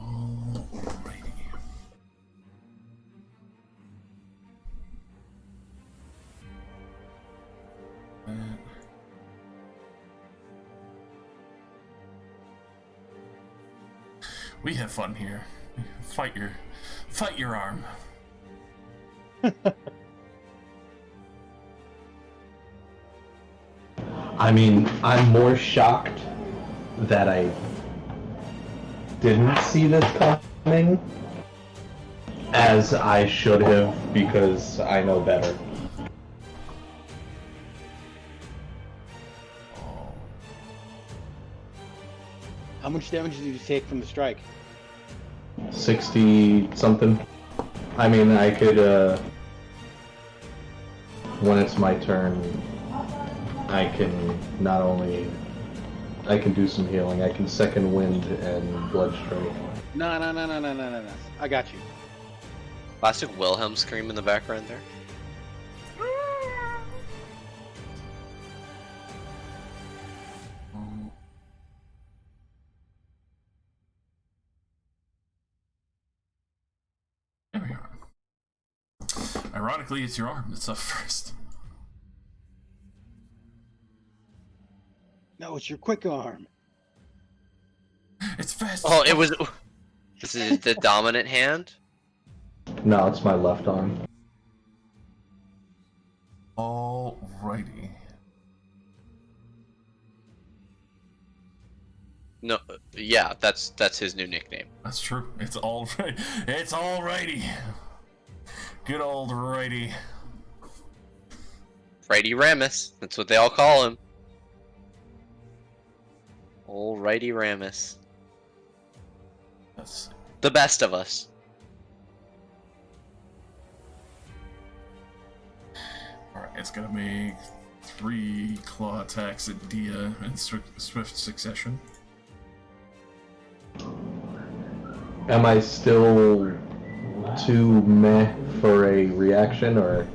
Alrighty. And we have fun here. Fight your arm. I mean, I'm more shocked that I didn't see this coming, as I should have, because I know better. How much damage did you take from the strike? 60 something. I mean, I could, when it's my turn, I can not only, I can do some healing, I can second wind and blood strike. No. I got you. Classic Wilhelm scream in the background there. There we are. Ironically, it's your arm that's up first. No, it's your quick arm. It's fast. Oh, it was. This is the dominant hand. No, it's my left arm. Alrighty. No, yeah, that's his new nickname. That's true. It's all right. It's alrighty. Good old righty. Righty Ramus. That's what they all call him. Old Righty Ramus. That's The best of us. alright. It's gonna make 3 claw attacks at Dia in swift succession. Am I still too meh for a reaction, or?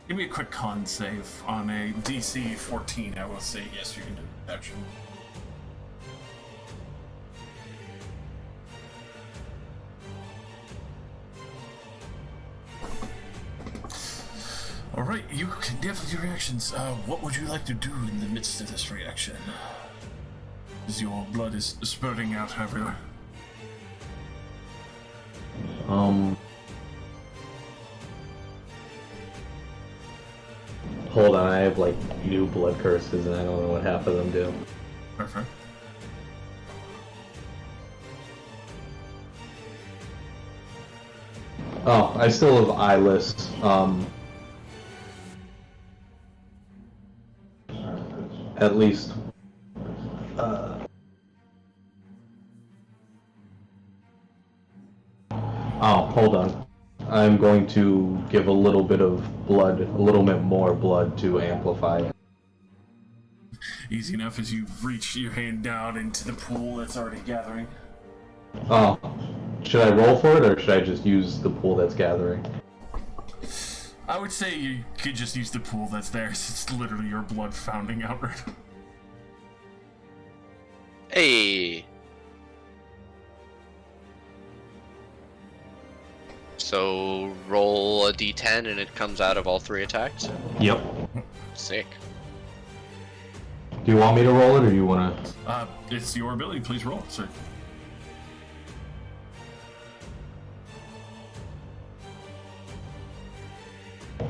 Give me a quick con save on a DC 14. I will say yes, you can do protection. Alright, you can definitely do reactions. What would you like to do in the midst of this reaction? As your blood is spurting out everywhere. Hold on, I have like new blood curses and I don't know what half of them do. Perfect. Oh, I still have eyeless. At least. Oh, hold on. I'm going to give a little bit of blood, a little bit more blood to amplify it. Easy enough as you reach your hand down into the pool that's already gathering. Oh, should I roll for it or should I just use the pool that's gathering? I would say you could just use the pool that's there, since it's literally your blood founting out right now. Hey. So roll a d10 and it comes out of all 3 attacks? Yep. Sick. Do you want me to roll it or do you want to? It's your ability. Please roll, sir.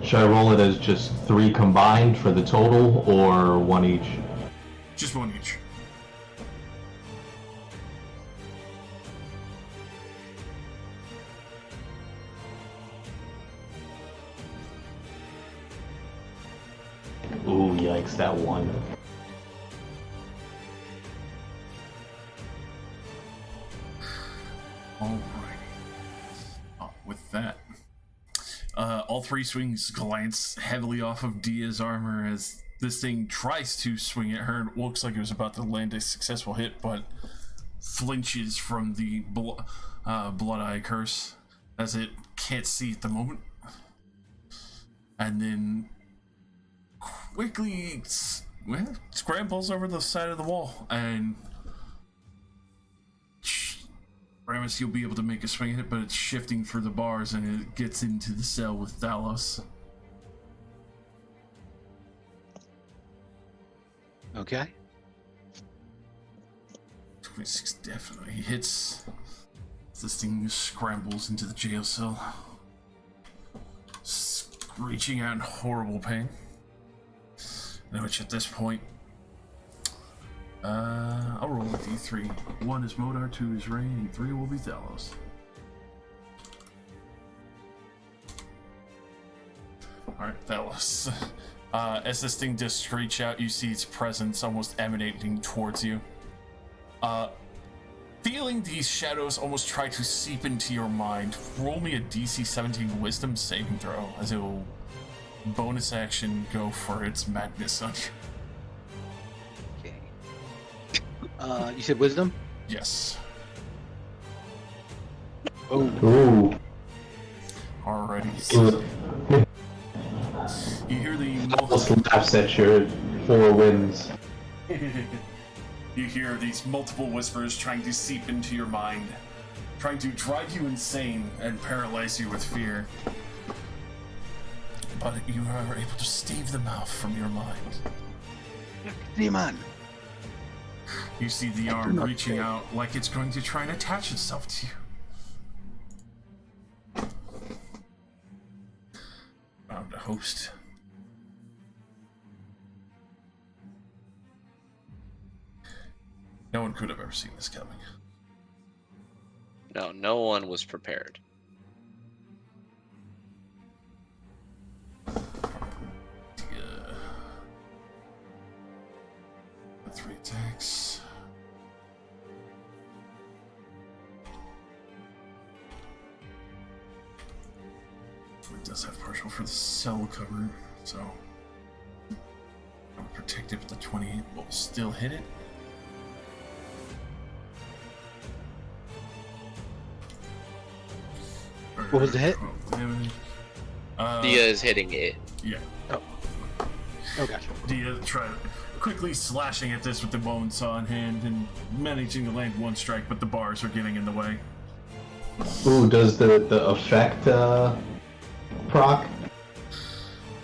Should I roll it as just 3 combined for the total or 1 each? Just 1 each. Ooh, yikes, that 1. Alrighty. With that, all 3 swings glance heavily off of Dia's armor as this thing tries to swing at her. It looks like it was about to land a successful hit, but flinches from the Blood Eye curse as it can't see at the moment. And then quickly scrambles over the side of the wall, and Ramus, you'll be able to make a swing at it, but it's shifting through the bars and it gets into the cell with Thalos. Okay. 26 definitely hits. This thing scrambles into the jail cell, screeching out in horrible pain. And which at this point, I'll roll a d3. 1 is Modar, 2 is Ray, and 3 will be Thalos. Alright, Thalos. As this thing does screech out, you see its presence almost emanating towards you. Feeling these shadows almost try to seep into your mind, roll me a DC 17 Wisdom saving throw, as it will bonus action go for its madness on you. You said wisdom? Yes. Oh. Ooh. Alrighty. You hear the Almost laughs at your 4 wins. You hear these multiple whispers trying to seep into your mind, trying to drive you insane and paralyze you with fear. But you are able to stave them off from your mind. Demon. You see the arm reaching out like it's going to try and attach itself to you. host. No one could have ever seen this coming. No, no one was prepared. Yeah. 3 attacks. It does have partial for the cell cover, so I'm protected, but the 28 will still hit it. What was the hit? Dia is hitting it. Yeah. Oh, gotcha. Dia tried quickly slashing at this with the bone saw in hand and managing to land one strike, but the bars are getting in the way. Ooh, does the effect proc?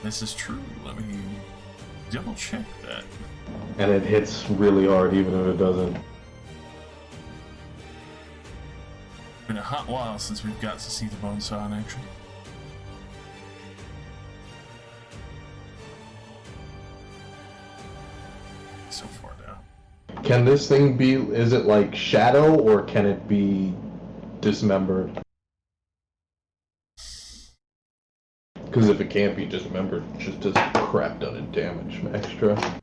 This is true. Let me double check that. And it hits really hard even if it doesn't. Been a hot while since we've got to see the bone saw in action. So far down. Can this thing be, is it like shadow or can it be dismembered? Because if it can't be dismembered, it just does crap ton of damage extra. I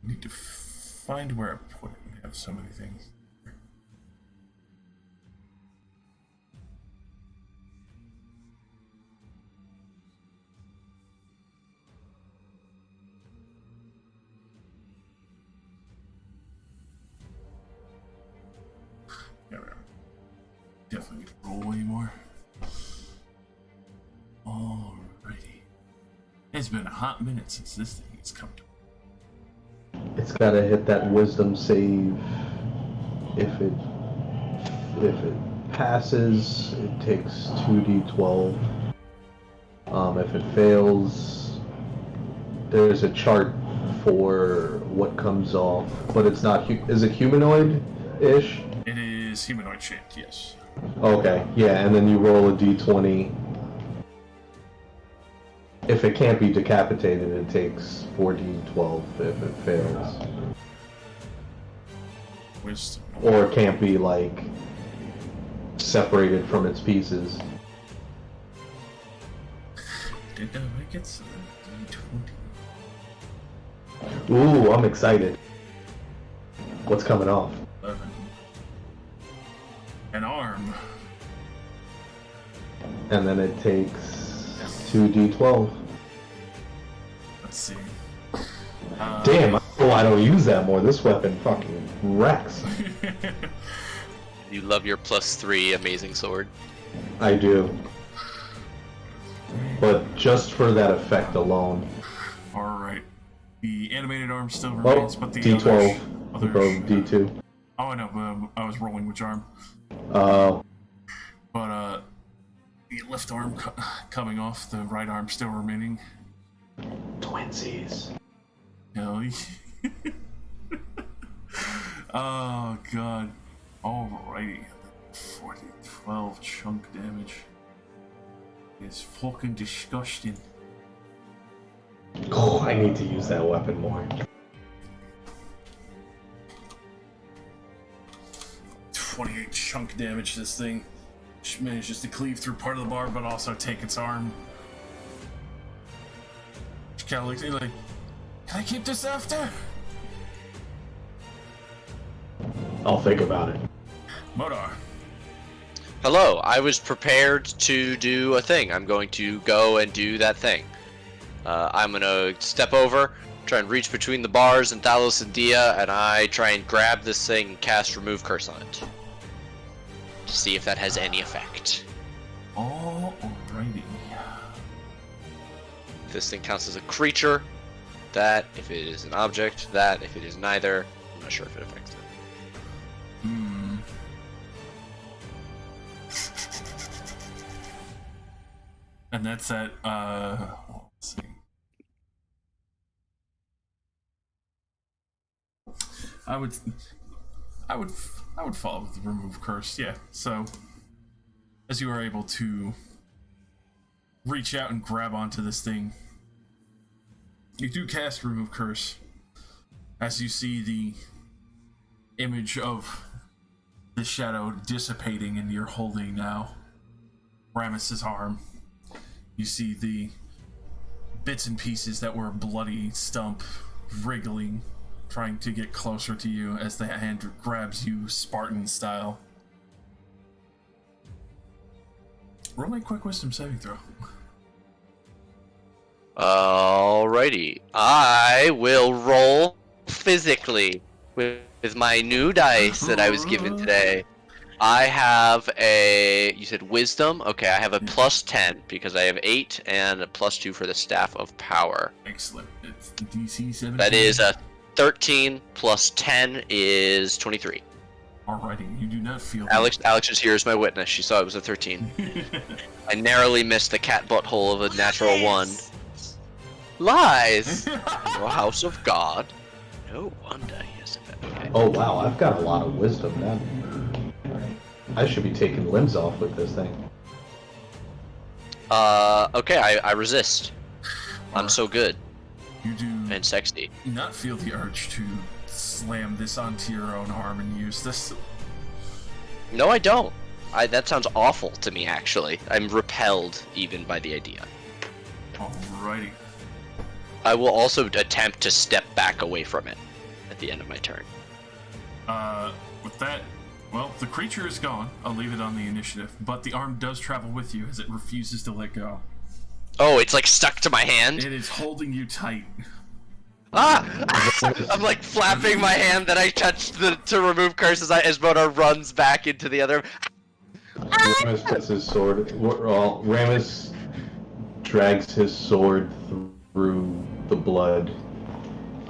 need to find where I put it. We have so many things. Yeah, definitely need to roll way more. Alrighty. It's been a hot minute since this thing has come to. It's gotta hit that wisdom save. If it passes, it takes 2d12. If it fails, there's a chart for what comes off, but it's not. Is it humanoid-ish? It is humanoid shaped, yes. Okay, yeah, and then you roll a d20. If it can't be decapitated, it takes 4d12 if it fails. Wisdom. Or it can't be, like, separated from its pieces. Did I make it? So D20. Ooh, I'm excited. What's coming off? 11. An arm. And then it takes 2d12. Let's see. Damn, I don't use that more. This weapon fucking wrecks. You love your +3 amazing sword. I do. But just for that effect alone. Alright. The animated arm still Oh, remains, but the d12. others, Go d2. Oh, I know, but I was rolling which arm. Uh, But, the left arm coming off, the right arm still remaining. twinsies. Hell yeah. Oh, God. Alrighty. 12 chunk damage. It's fucking disgusting. Oh, I need to use that weapon more. 28 chunk damage to this thing. She manages to cleave through part of the bar, but also take its arm. She kind of looks at me like, can I keep this after? I'll think about it. Modar. Hello, I was prepared to do a thing. I'm going to go and do that thing. I'm gonna step over, try and reach between the bars and Thalos and Dia, and I try and grab this thing and cast Remove Curse on it. To see if that has any effect. Alrighty. This thing counts as a creature. That, if it is an object. That, if it is neither. I'm not sure if it affects it. Hmm. And that's at, let's see. I would follow with the remove curse, yeah. So, as you are able to reach out and grab onto this thing. You do cast Remove Curse as you see the image of the shadow dissipating, and you're holding now Rammus's arm. You see the bits and pieces that were a bloody stump wriggling, trying to get closer to you as the hand grabs you Spartan style. Roll me a quick wisdom saving throw. Alrighty. I will roll physically with my new dice that I was given today. I have a... You said wisdom? Okay, I have a plus 10 because I have 8 and a plus 2 for the Staff of Power. Excellent. It's DC 17. That is a 13 plus 10 is 23. Alrighty, you do not feel... Alex is here as my witness. She saw it was a 13. I narrowly missed the cat butthole of a natural 1. Lies! Your house of God. No wonder he has a bad... Okay. Oh wow, I've got a lot of wisdom now. I should be taking limbs off with this thing. Okay, I resist. I'm so good. You do and sexy. not feel the urge to slam this onto your own arm and use this. No, I don't. That sounds awful to me, actually. I'm repelled even by the idea. Alrighty. I will also attempt to step back away from it at the end of my turn. With that, well, the creature is gone. I'll leave it on the initiative, but the arm does travel with you as it refuses to let go. Oh, it's like stuck to my hand? It is holding you tight. Ah! I'm like flapping my hand that I touched to remove curses as Modar runs back into the other. Ramus puts his sword. Ramus drags his sword through the blood.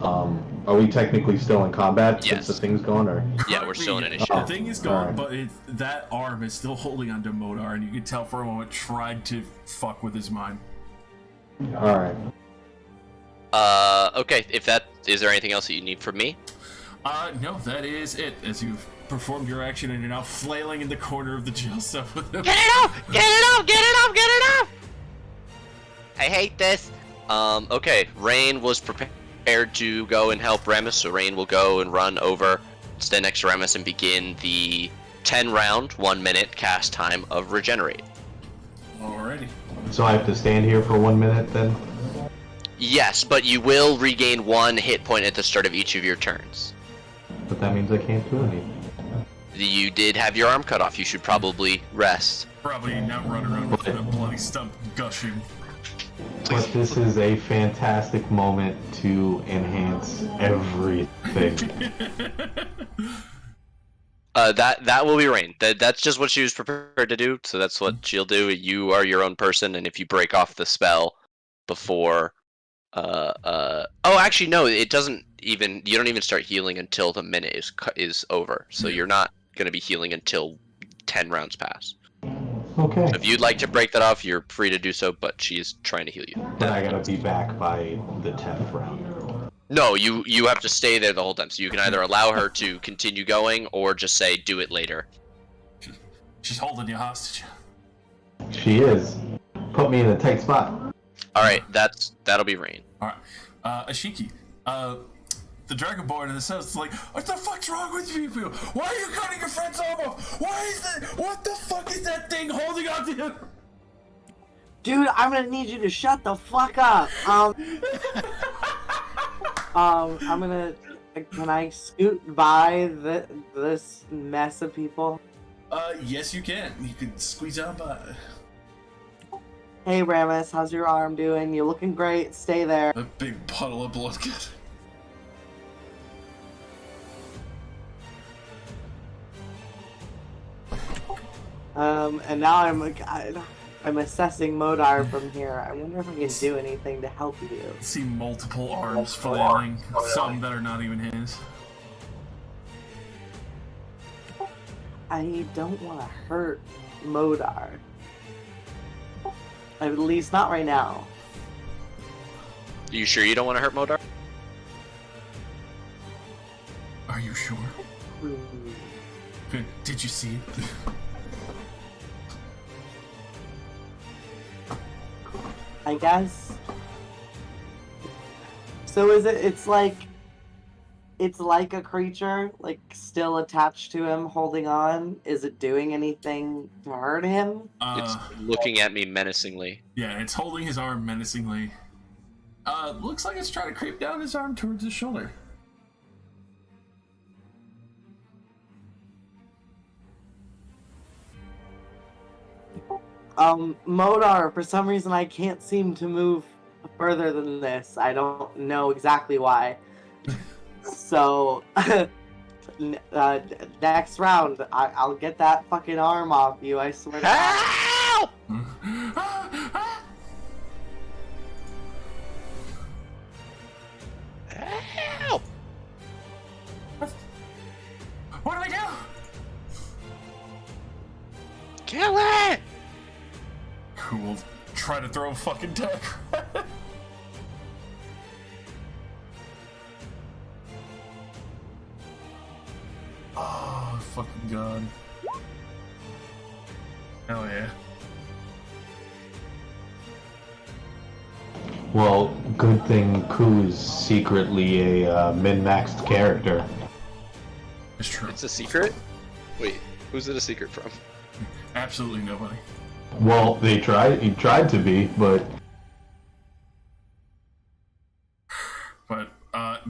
Are we technically still in combat Yes. since the thing's gone, or? Yeah, we're still in initiative. The thing is gone, Alright. but that arm is still holding onto Modar, and you can tell for a moment tried to fuck with his mind. Alright. Okay, is there anything else that you need from me? No, that is it. As you've performed your action and you're now flailing in the corner of the jail cell with him. Get it off! Get it off! Get it off! Get it off! I hate this. Okay, Rain was prepared to go and help Rammus, so Rain will go and run over, stand next to Rammus, and begin the 10-round, 1-minute cast time of Regenerate. Alrighty. So I have to stand here for 1 minute then? Yes, but you will regain 1 hit point at the start of each of your turns. But that means I can't do anything. You did have your arm cut off. You should probably rest. Probably not run around with a bloody stump gushing. But this is a fantastic moment to enhance everything. That will be Rain. That's just what she was prepared to do, so that's what she'll do. You are your own person, and if you break off the spell before... oh, actually, no, it doesn't even... You don't even start healing until the minute is over, so you're not going to be healing until 10 rounds pass. Okay. So if you'd like to break that off, you're free to do so, but she's trying to heal you. But I gotta be back by the 10th round. No, you have to stay there the whole time, so you can either allow her to continue going, or just say, do it later. She's holding you hostage. She is. Put me in a tight spot. Alright, that'll be Rain. Alright. Ashiki, the Dragonborn in the south is like, what the fuck's wrong with you people? Why are you cutting your friend's arm off? Why is that? What the fuck is that thing holding on to him? Dude, I'm gonna need you to shut the fuck up. I'm gonna... Can I scoot by this mess of people? Yes you can. You can squeeze out by. Hey Rammus, how's your arm doing? You're looking great. Stay there. A big puddle of blood. And now I'm assessing Modar from here. I wonder if I can do anything to help you. See multiple arms flailing, some that are not even his. I don't want to hurt Modar. At least not right now. Are you sure you don't want to hurt Modar? Are you sure? Did you see it? I guess. So is it? It's like a creature, like still attached to him, holding on. Is it doing anything to hurt him? It's looking at me menacingly. Yeah, it's holding his arm menacingly. Looks like it's trying to creep down his arm towards his shoulder. Modar, for some reason I can't seem to move further than this. I don't know exactly why. So, next round, I'll get that fucking arm off you, I swear to God. Help! Help! What do I do? Kill it! Cool. Try to throw a fucking deck. Oh, fucking god. Hell yeah. Well, good thing Ku's secretly a min-maxed character. It's true. It's a secret? Wait, who's it a secret from? Absolutely nobody. Well, he tried to be, but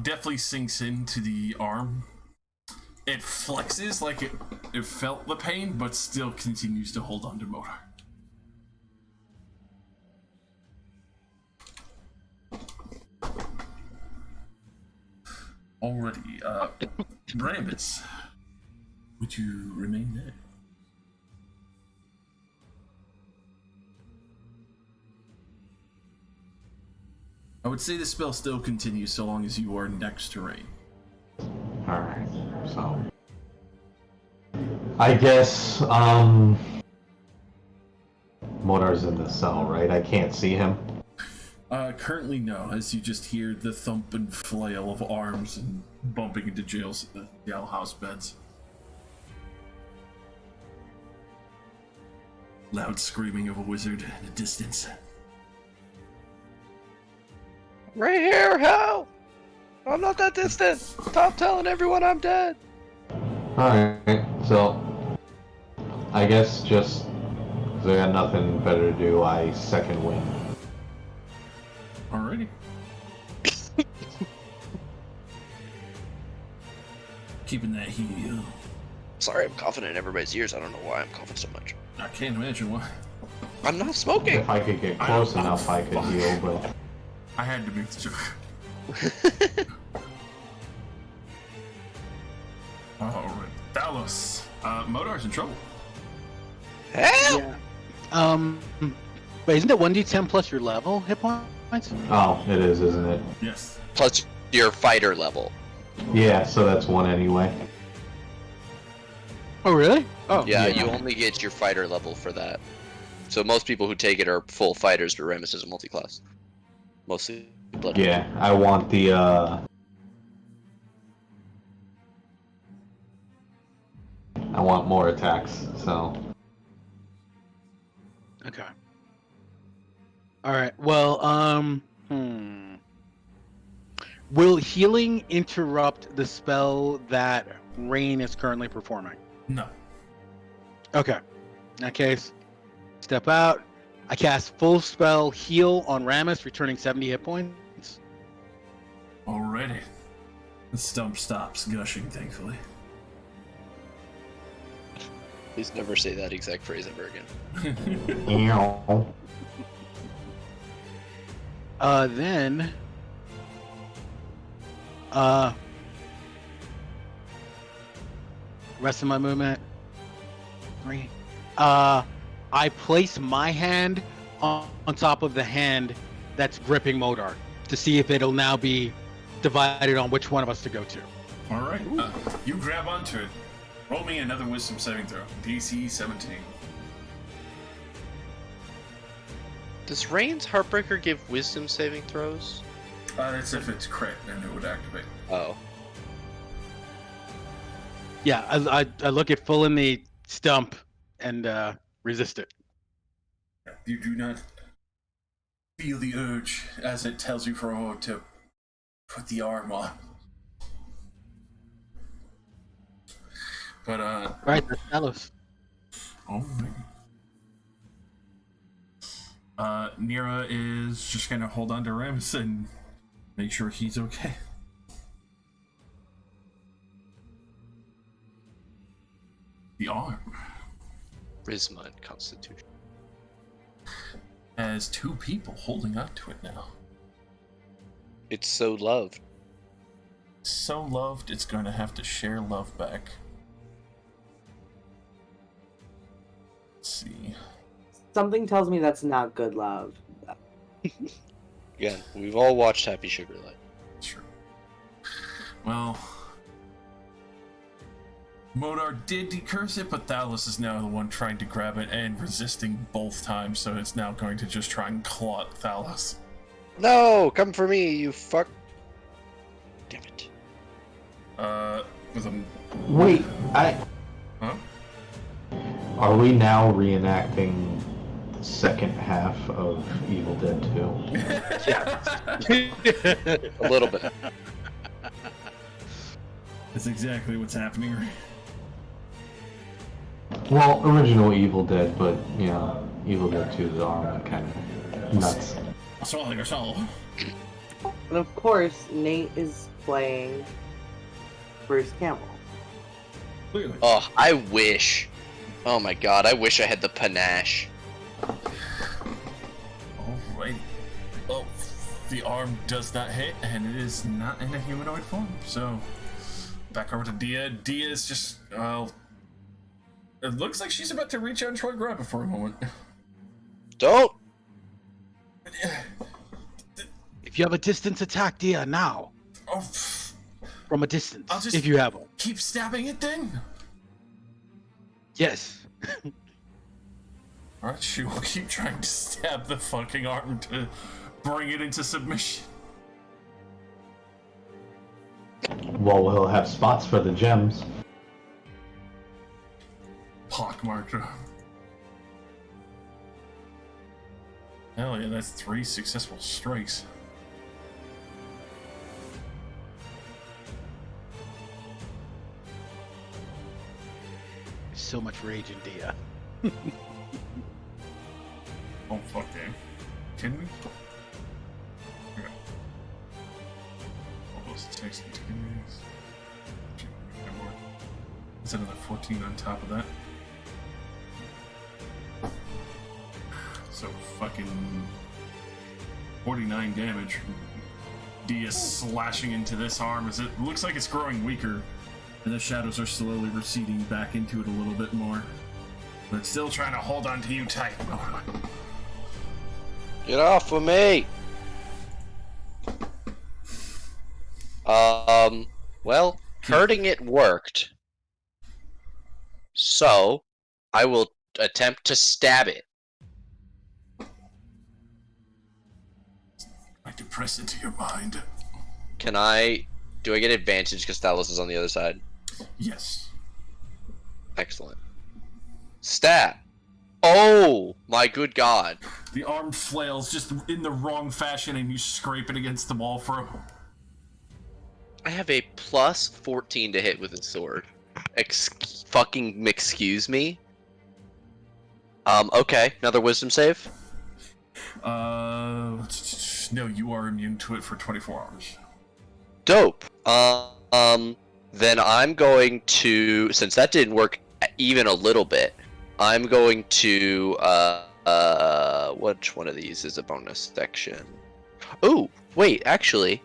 Definitely sinks into the arm. It flexes like it felt the pain, but still continues to hold on to Motor. Alrighty, Brambis, would you remain there? I would say the spell still continues so long as you are next to Rain. alright, so I guess Modar's in the cell, right? I can't see him. Currently no, as you just hear the thump and flail of arms and bumping into jailhouse beds. Loud screaming of a wizard in the distance. Right here, help! I'm not that distant! Stop telling everyone I'm dead! Alright, so I guess just 'cause I got nothing better to do, I second wind. Alrighty. Keeping that heal. Sorry, I'm coughing in everybody's ears. I don't know why I'm coughing so much. I can't imagine why. I'm not smoking! If I could get close enough, I could heal, but I had to make the joke. Alright. Dallas. Modar's in trouble. Help! Yeah. Wait, isn't it 1d10 plus your level hit points? oh, it is, isn't it? Yes. Plus your fighter level. Yeah, so that's one anyway. Oh, really? Oh, Yeah, you only get your fighter level for that. So most people who take it are full fighters, but Remus is a multi-class. Mostly blood. Yeah, I want the I want more attacks, so Okay. All right. Well, will healing interrupt the spell that Rain is currently performing? No. Okay. In that case, step out. I cast full spell heal on Ramus, returning 70 hit points. Alrighty. The stump stops gushing, thankfully. Please never say that exact phrase ever again. Then, rest of my movement. 3. I place my hand on top of the hand that's gripping Modar to see if it'll now be divided on which one of us to go to. Alright. You grab onto it. Roll me another wisdom saving throw. DC 17. Does Rain's Heartbreaker give wisdom saving throws? That's if it's crit, then it would activate. Oh. Yeah, I look it full in the stump and resist it. You do not feel the urge as it tells you to put the arm on. But Right, that's Talos. Nira is just gonna hold on to Ramus and make sure he's okay. The arm. Charisma and Constitution. As two people holding on to it now. It's so loved. So loved, it's gonna have to share love back. Let's see. Something tells me that's not good love. Again, we've all watched Happy Sugar Life. Sure. Well, Modar did decurse it, but Thalos is now the one trying to grab it and resisting both times, so it's now going to just try and claw at Thalos. No, come for me, you fuck. Damn it. With a... Wait, Huh? Are we now reenacting the second half of Evil Dead 2? Yeah. A little bit. That's exactly what's happening. Well, original Evil Dead, but, you know, Evil Dead 2's arm kind of nuts. I'll swallow your soul. And of course, Nate is playing Bruce Campbell. Clearly. Oh, I wish. Oh my god, I wish I had the panache. Alright. Oh, the arm does not hit, and it is not in a humanoid form, so... Back over to Dia. Dia is just, well... It looks like she's about to reach out and try to grab it for a moment. Don't! If you have a distance attack, Dia, now. Oh, From a distance, I'll just if you have one. keep stabbing it then? Yes. Alright, she will keep trying to stab the fucking arm to bring it into submission. Well, we'll have spots for the gems. Pockmarked. Hell yeah, that's 3 successful strikes. So much rage in Dia. Oh, fuck that. Kidding me? Okay. All those attacks and continues. Is that another 14 on top of that? So fucking 49 damage. Dia slashing into this arm as it looks like it's growing weaker. And the shadows are slowly receding back into it a little bit more. But it's still trying to hold on to you tight. Get off of me! Well, hurting it worked. So, I will attempt to stab it. I depress into your mind. Can I... Do I get advantage because Thalos is on the other side? Yes. Excellent. Stab! Oh! My good god. The arm flails just in the wrong fashion and you scrape it against the wall for a... I have a plus 14 to hit with a sword. Fucking excuse me? Okay. Another wisdom save? No, you are immune to it for 24 hours. Dope. Then I'm going to, since that didn't work even a little bit, I'm going to, which one of these is a bonus section? Oh, wait, actually.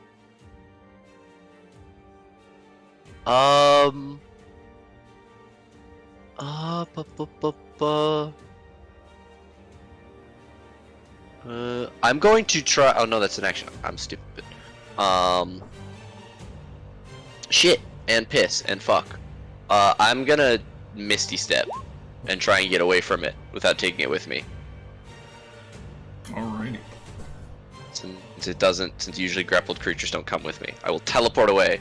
I'm going to try, oh no, that's an action. I'm stupid. Shit, and piss, and fuck. I'm gonna Misty Step and try and get away from it without taking it with me. Alrighty. Since usually grappled creatures don't come with me. I will teleport away.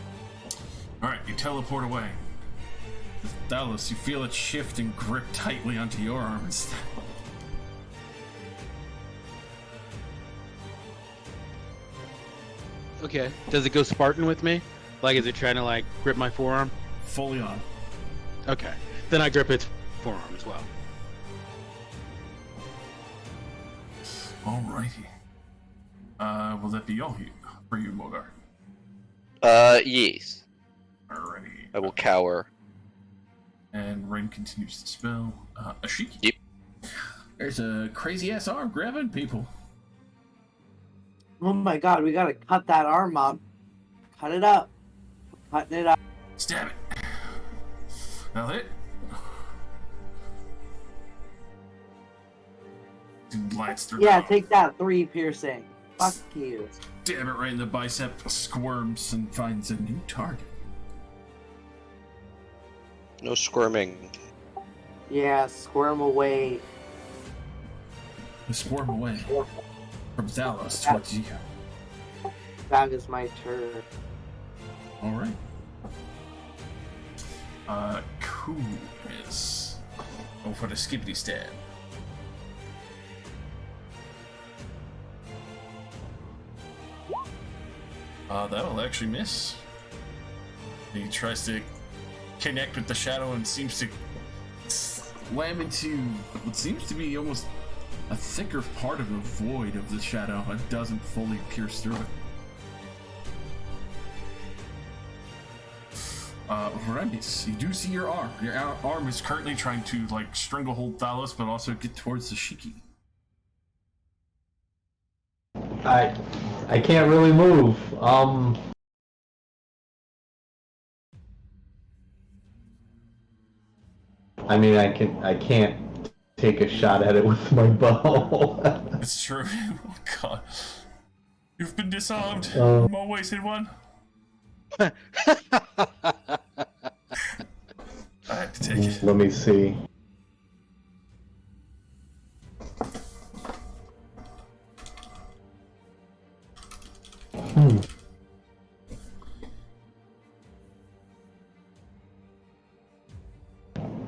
Alright, you teleport away. Dallas, you feel it shift and grip tightly onto your arm instead. Okay. Does it go Spartan with me? Like, is it trying to like grip my forearm? Fully on. Okay. Then I grip its forearm as well. Alrighty. Will that be all for you, Mogar? Yes. Alrighty. I will cower. And Rain continues the spell. Ashiki. Yep. There's a crazy ass arm grabbing people. Oh my god, we gotta cut that arm up. Cut it up. Cutting it up. Stab it. Now hit. Dude lights through. Yeah, take that 3 piercing. Fuck you. Stab it right in the bicep. Squirms and finds a new target. No squirming. Yeah, squirm away. Squirm away from Thalos towards you. That is my turn. Alright. Cool is. Oh, for the skippity stab. That'll actually miss. He tries to connect with the shadow and seems to slam into what seems to be almost a thicker part of the void of the shadow. It doesn't fully pierce through it. Remis, you do see your arm. Your arm is currently trying to like stranglehold Thalos, but also get towards the Shiki. I can't really move. I mean, I can't take a shot at it with my bow. It's true. Oh god. You've been disarmed. More wasted one. I have to take it. Let me see.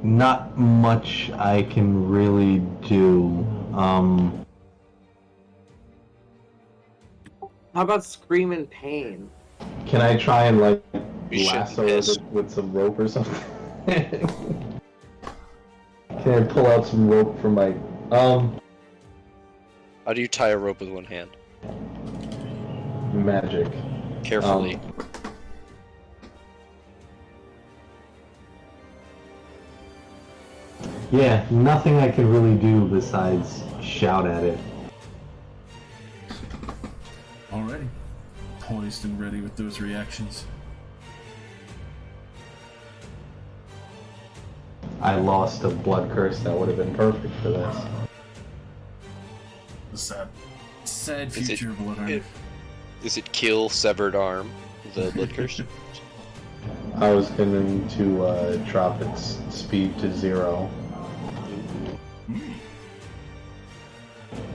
Not much I can really do. How about scream in pain? Can I try and like You should lasso piss. it with some rope or something? Can I pull out some rope from my How do you tie a rope with one hand? magic? Carefully. Yeah, nothing I can really do besides shout at it. Already. Poised and ready with those reactions. I lost a blood curse that would have been perfect for this. The sad Is it- future blood armor. Does it kill severed arm? The blood curse? I was going to drop its speed to 0.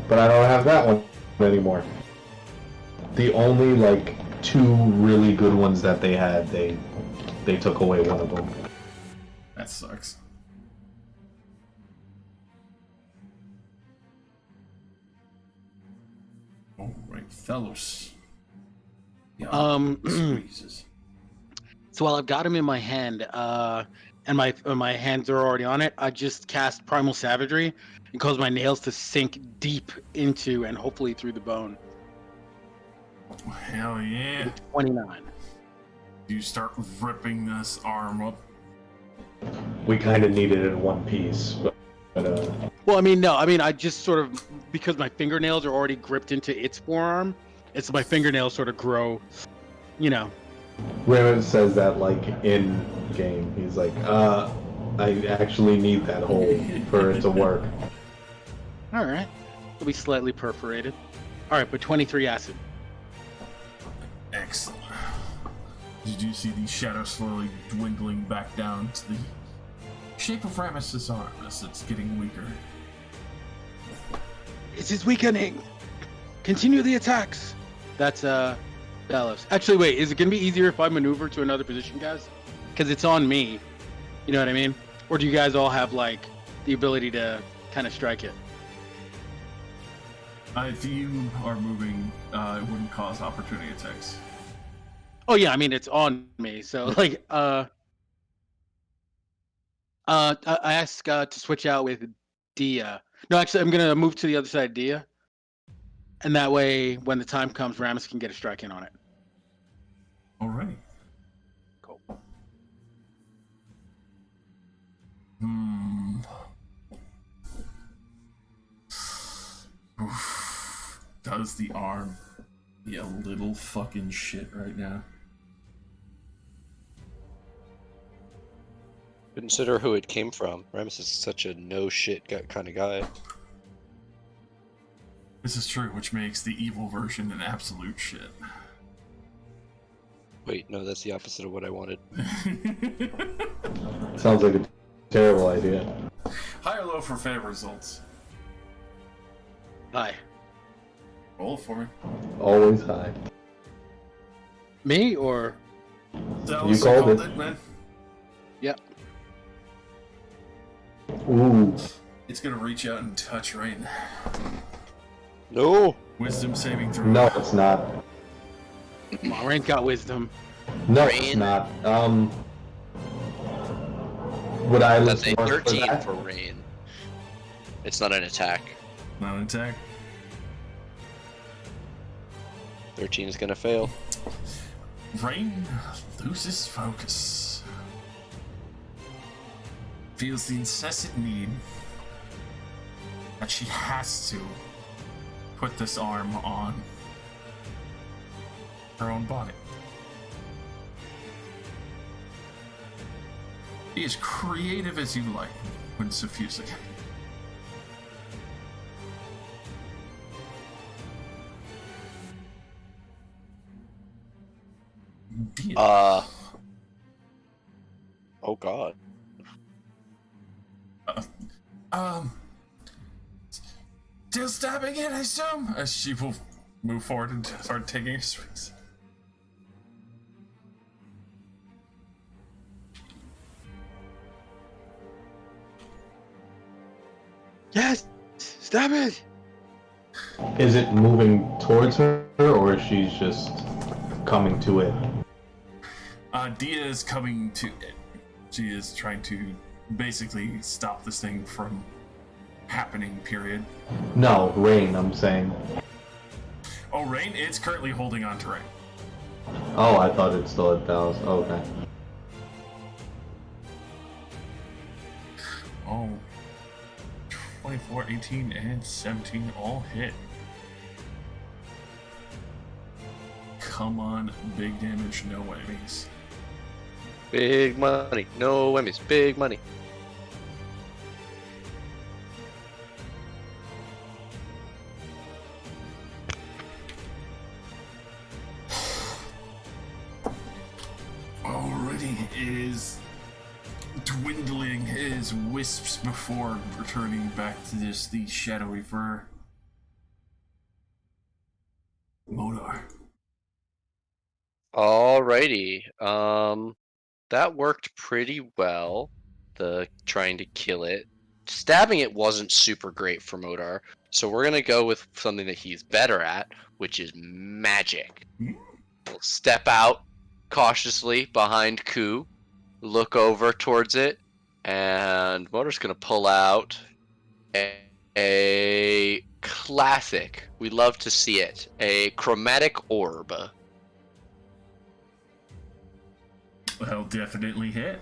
But I don't have that one anymore. The only, like, 2 really good ones that they had, they took away one of them. That sucks. Alright, Thalos. Yeah, squeezes. So while I've got him in my hand, and my hands are already on it, I just cast Primal Savagery and cause my nails to sink deep into and hopefully through the bone. Hell yeah. 29. You start ripping this arm up. We kind of needed it in one piece, but Well, I just sort of, because my fingernails are already gripped into its forearm, it's my fingernails sort of grow, you know. Raymond says that, like, in game. He's like, I actually need that hole for it to work. All right, it'll be slightly perforated. All right, but 23 acid. Excellent. You do see the shadow slowly dwindling back down to the shape of Rames's arm as it's getting weaker. It is weakening. Continue the attacks. That's Dallas. Actually, wait. Is it gonna be easier if I maneuver to another position, guys? Because it's on me. You know what I mean? Or do you guys all have like the ability to kind of strike it? If you are moving, it wouldn't cause opportunity attacks. Oh yeah, I mean it's on me. So like, I asked to switch out with Dia. No, actually, I'm gonna move to the other side of Dia, and that way, when the time comes, Rammus can get a strike in on it. Alrighty. Cool. Oof. Does the arm be a little fucking shit right now? Consider who it came from. Rammus is such a no shit kind of guy. This is true, which makes the evil version an absolute shit. Wait, no, that's the opposite of what I wanted. Sounds like a terrible idea. High or low for fair results? Hi. Roll it for me. Always high. Me or? Dallas, You called it. man. Yep. Ooh. It's gonna reach out and touch Rain. No! Wisdom saving throw. No, it's not. Come on, Rain's got wisdom. No, it's Rain. not. Would I look That's a more for 13 that? for Rain. It's not an attack. Not an attack. 13 is gonna fail. Rain loses focus. Feels the incessant need that she has to put this arm on her own body. Be as creative as you like when suffusing. Oh god. Still stabbing it, I assume? As she will move forward and start taking her swings. Yes, stab it. Is it moving towards her, or is she just coming to it? Dia is coming to it. She is trying to basically stop this thing from happening, period. No, Rain, I'm saying. Oh, Rain? It's currently holding on to Rain. Oh, I thought it still had Dallas. Oh, okay. Oh. 24, 18, and 17 all hit. Come on, big damage, no whammies. Big money. No whammies. Big money. Already is dwindling his wisps before returning back to the shadowy fur. Modar. Alrighty. That worked pretty well. The trying to kill it. Stabbing it wasn't super great for Modar, so we're gonna go with something that he's better at, which is magic. We'll step out cautiously behind Ku, look over towards it, and Modar's gonna pull out a classic. We love to see it. A chromatic orb. Well, definitely hit.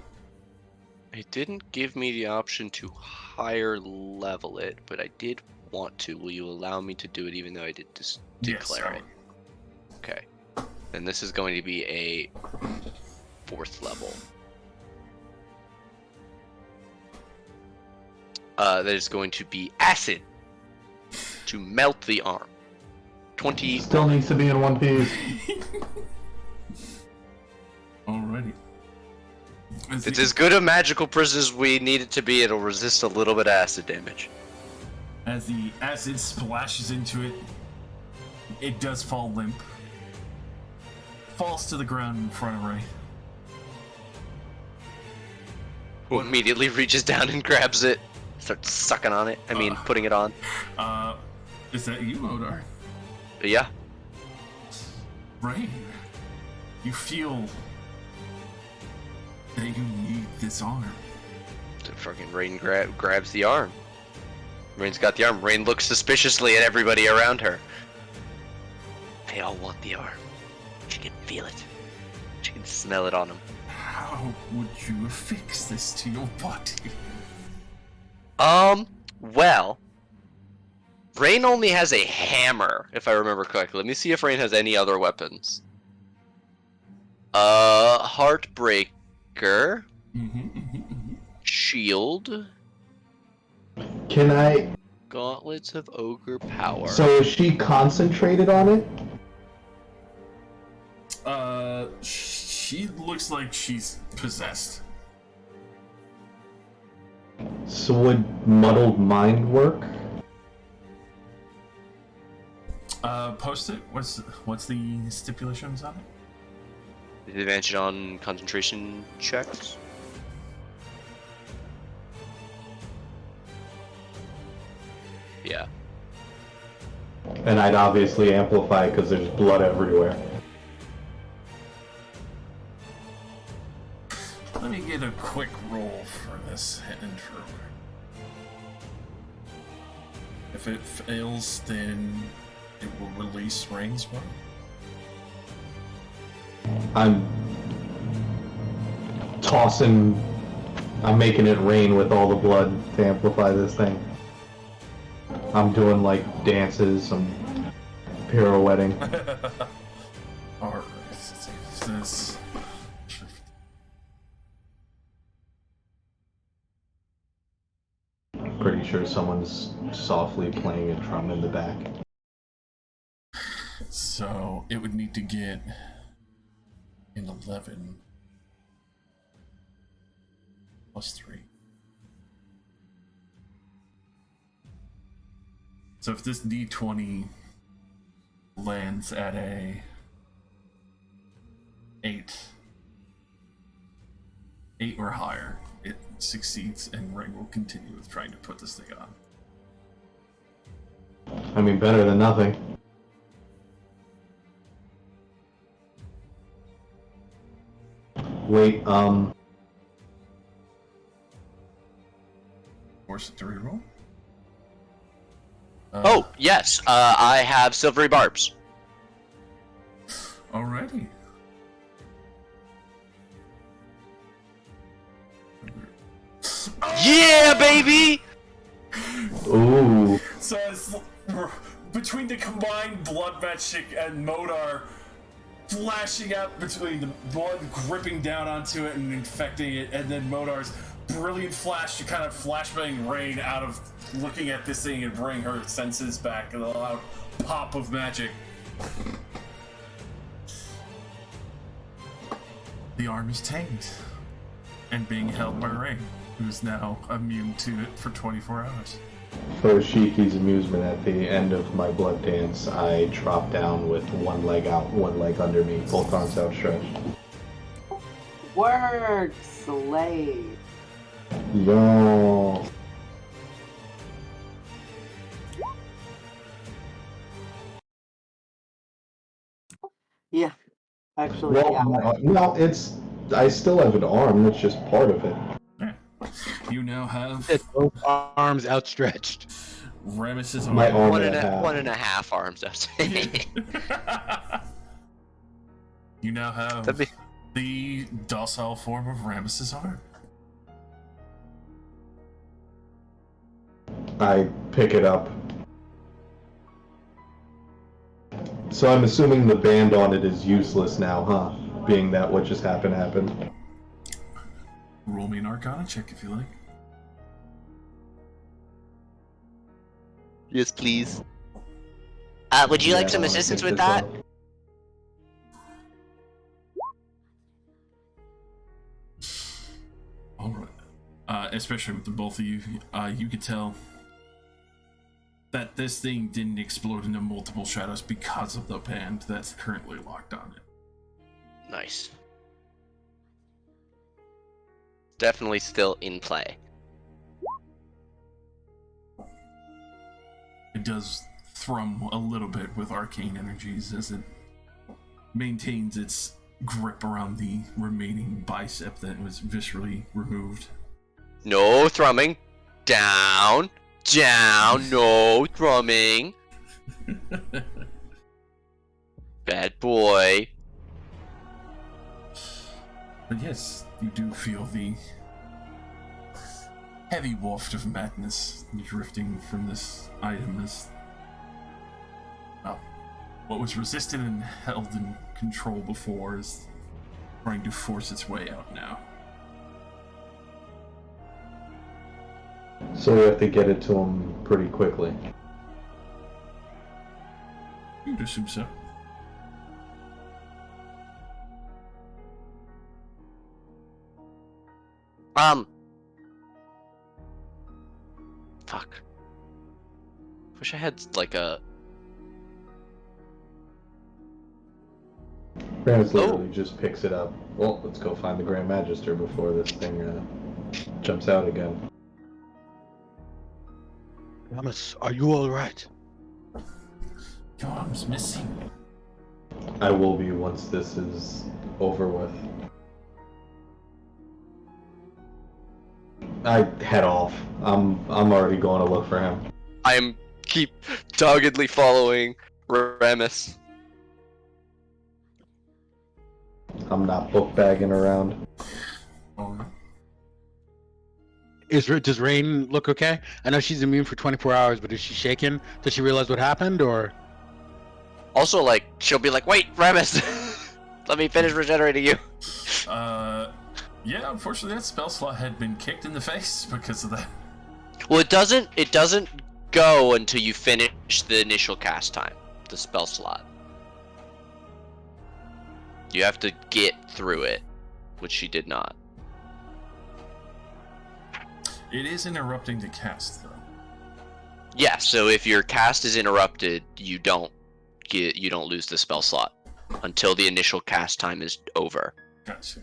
It didn't give me the option to higher level it, but I did want to. Will you allow me to do it even though I did just declare it? Okay. Then this is going to be a 4th level. That is going to be acid to melt the arm. 20. Still needs to be in one piece. Alrighty. It's as good a magical prison as we need it to be. It'll resist a little bit of acid damage. As the acid splashes into it, it does fall limp. Falls to the ground in front of Ray. Who immediately reaches down and grabs it. Starts sucking on it. I mean, putting it on. Is that you, Modar? But yeah. Rain. You feel that you need this arm. So fucking Rain grabs the arm. Rain's got the arm. Rain looks suspiciously at everybody around her. They all want the arm. She can feel it. She can smell it on them. How would you affix this to your body? Well, Rain only has a hammer, if I remember correctly. Let me see if Rain has any other weapons. Heartbreaker. Shield. Can I? Gauntlets of Ogre Power. So is she concentrated on it? She looks like she's possessed. So would muddled mind work? Post it. What's the stipulations on it? Advantage on concentration checks. Yeah. And I'd obviously amplify because there's blood everywhere. Let me get a quick roll for this intro. If it fails, then it will release Rain's one. I'm tossing. I'm making it rain with all the blood to amplify this thing. I'm doing like dances, I'm pirouetting. Alright, this. Pretty sure someone's softly playing a drum in the back. So it would need to get an 11 plus 3. So if this D20 lands at a 8 or higher, it succeeds and Ring will continue with trying to put this thing on. I mean, better than nothing. Wait, Force it to reroll. Oh, yes. I have silvery barbs. Alrighty. Yeah, baby! ooh. So it's between the combined blood magic and Modar flashing out between the blood gripping down onto it and infecting it, and then Modar's brilliant flash to kind of flashbang Rain out of looking at this thing and bring her senses back, and a loud pop of magic. The arm is tamed and being held by Rain, who is now immune to it for 24 hours. For Shiki's amusement, at the end of my blood dance, I drop down with one leg out, one leg under me, both arms outstretched. Work, slave. Yo. Yeah, actually, Well, yeah. well, it's. I still have an arm. It's just part of it. Yeah. You now have It's both arms outstretched. Rames's My arm. arm One and and a a, half. 1.5 arms out. You now have That'd be- the docile form of Rames's arm. I pick it up. So I'm assuming the band on it is useless now, huh? Being that what just happened. Roll me an Arcana check if you like. Yes, please. Would you like some Yeah, I assistance think with this that? one. Alright. Especially with the both of you, you could tell that this thing didn't explode into multiple shadows because of the band that's currently locked on it. Nice. Definitely still in play. It does thrum a little bit with arcane energies as it maintains its grip around the remaining bicep that was viscerally removed. No thrumming. Down. Down. No thrumming. Bad boy. But yes, you do feel the heavy waft of madness drifting from this item as well, what was resisted and held in control before is trying to force its way out now. So we have to get it to him pretty quickly. You'd assume so. Fuck. Wish I had like a. Grand's literally just picks it up. Well, let's go find the Grand Magister before this thing jumps out again. Thomas, are you alright? Your arm's missing. I will be once this is over with. I head off. I'm already going to look for him. I'm keep doggedly following Ramus. I'm not book bagging around. Alright. Does Rain look okay? I know she's immune for 24 hours, but is she shaken? Does she realize what happened, or? Also, like, she'll be like, "Wait, Ramus, let me finish regenerating you." Yeah, unfortunately that spell slot had been kicked in the face because of that. Well, it doesn't go until you finish the initial cast time, the spell slot. You have to get through it, which she did not. It is interrupting to cast, though. Yeah, so if your cast is interrupted, you don't lose the spell slot until the initial cast time is over. Gotcha.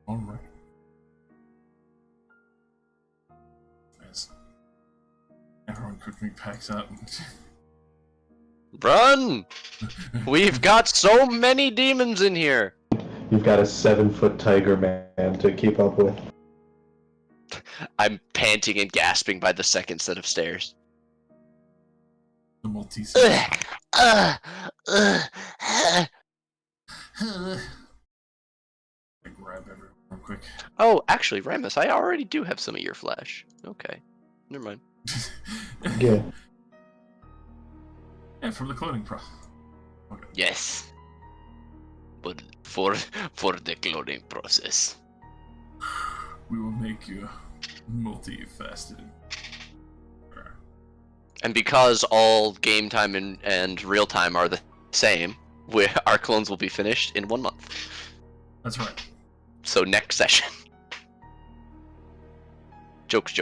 Alright. As everyone quickly packs up. Run! We've got so many demons in here. You've got a 7-foot tiger man to keep up with. I'm panting and gasping by the second set of stairs. The Maltese. I grab everyone real quick. Oh, actually, Ramus, I already do have some of your flesh. Okay, never mind. Yeah. Yeah, from the clothing pro. Okay. Yes, but for the cloning process. We will make you multifaceted. And because all game time and real time are the same, our clones will be finished in 1 month. That's right. So next session. Jokes.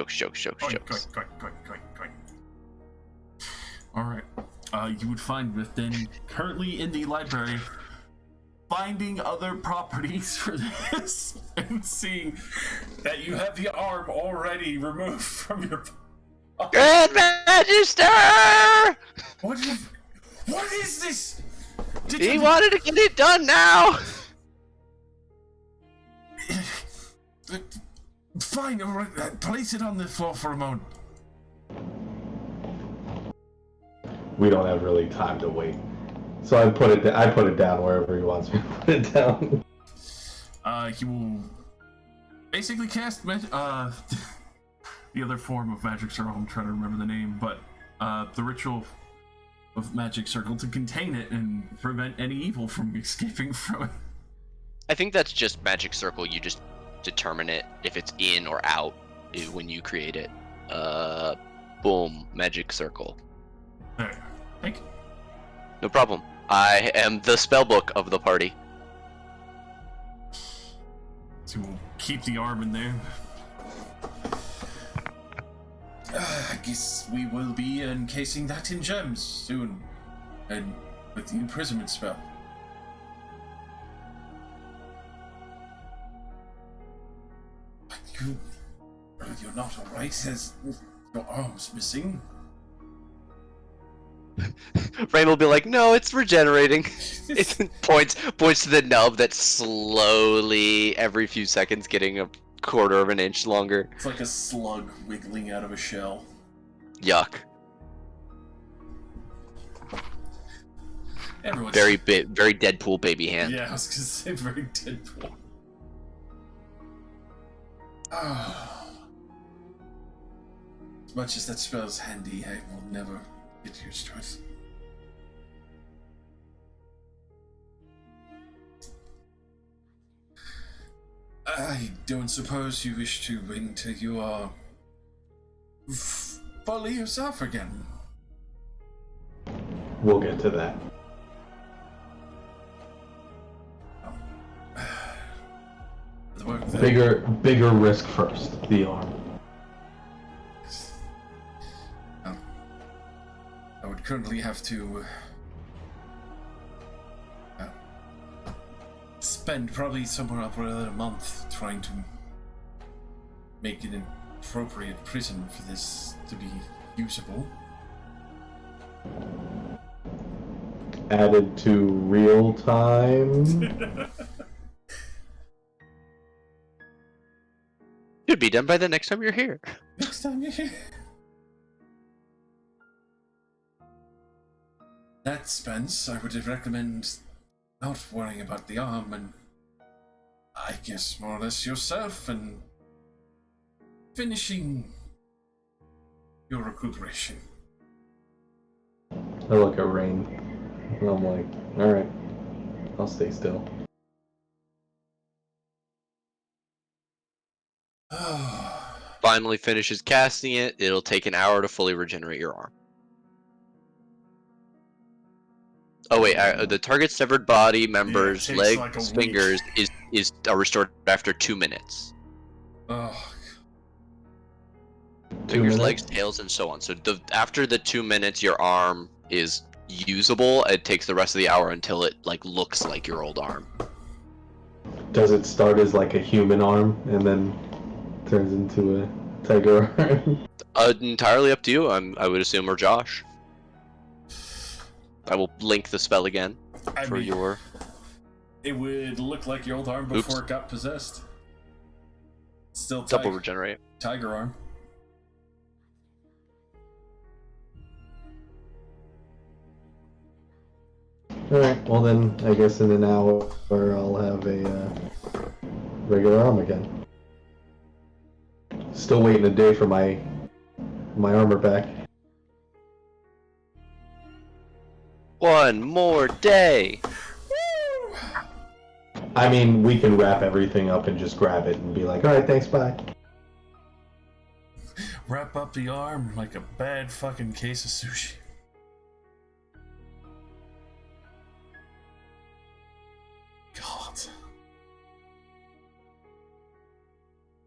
Alright. You would find within, currently in the library, finding other properties for this and seeing that you have the arm already removed from your body. Grand Magister! What is this? He wanted to get it done now! Fine, alright, place it on the floor for a moment. We don't have really time to wait. So I put it down wherever he wants me to put it down. He will basically cast the other form of magic circle. I'm trying to remember the name, but the ritual of magic circle to contain it and prevent any evil from escaping from it. I think that's just magic circle. You just determine it if it's in or out when you create it. Boom, magic circle. There, thank you. No problem. I am the spellbook of the party. So we'll keep the arm in there. I guess we will be encasing that in gems soon, and with the imprisonment spell. You're not alright, as your arm's missing. Rain will be like, no, it's regenerating. It points to the nub that's slowly, every few seconds, getting a quarter of an inch longer. It's like a slug wiggling out of a shell. Yuck. Everyone's Very Deadpool baby hand. Yeah, I was gonna say very Deadpool. As much as that spell's handy, I will never get used to it. I don't suppose you wish to wait until you are fully yourself again. We'll get to that. Bigger risk first. The arm. I would currently have to spend probably somewhere upward of a month trying to make an appropriate prison for this to be usable. Added to real time. Should be done by the next time you're here. Next time you're here. That, Spence, I would recommend not worrying about the arm and I guess more or less yourself and finishing your recuperation. I look at Rain and I'm like, alright, I'll stay still. Finally finishes casting it. It'll take an hour to fully regenerate your arm. Oh wait, the target's severed body, members, legs, like fingers is restored after 2 minutes. Oh. Fingers, legs, tails, and so on. So after the 2 minutes, your arm is usable. It takes the rest of the hour until it looks like your old arm. Does it start as like a human arm and then turns into a tiger arm? Entirely up to you. I would assume, or Josh. I will link the spell again for your. It would look like your old arm before it got possessed. Still double regenerate. Tiger arm. Alright, well then, I guess in an hour I'll have a regular arm again. Still waiting a day for my armor back. One more day! I mean, we can wrap everything up and just grab it and be like, alright, thanks, bye. Wrap up the arm like a bad fucking case of sushi. God.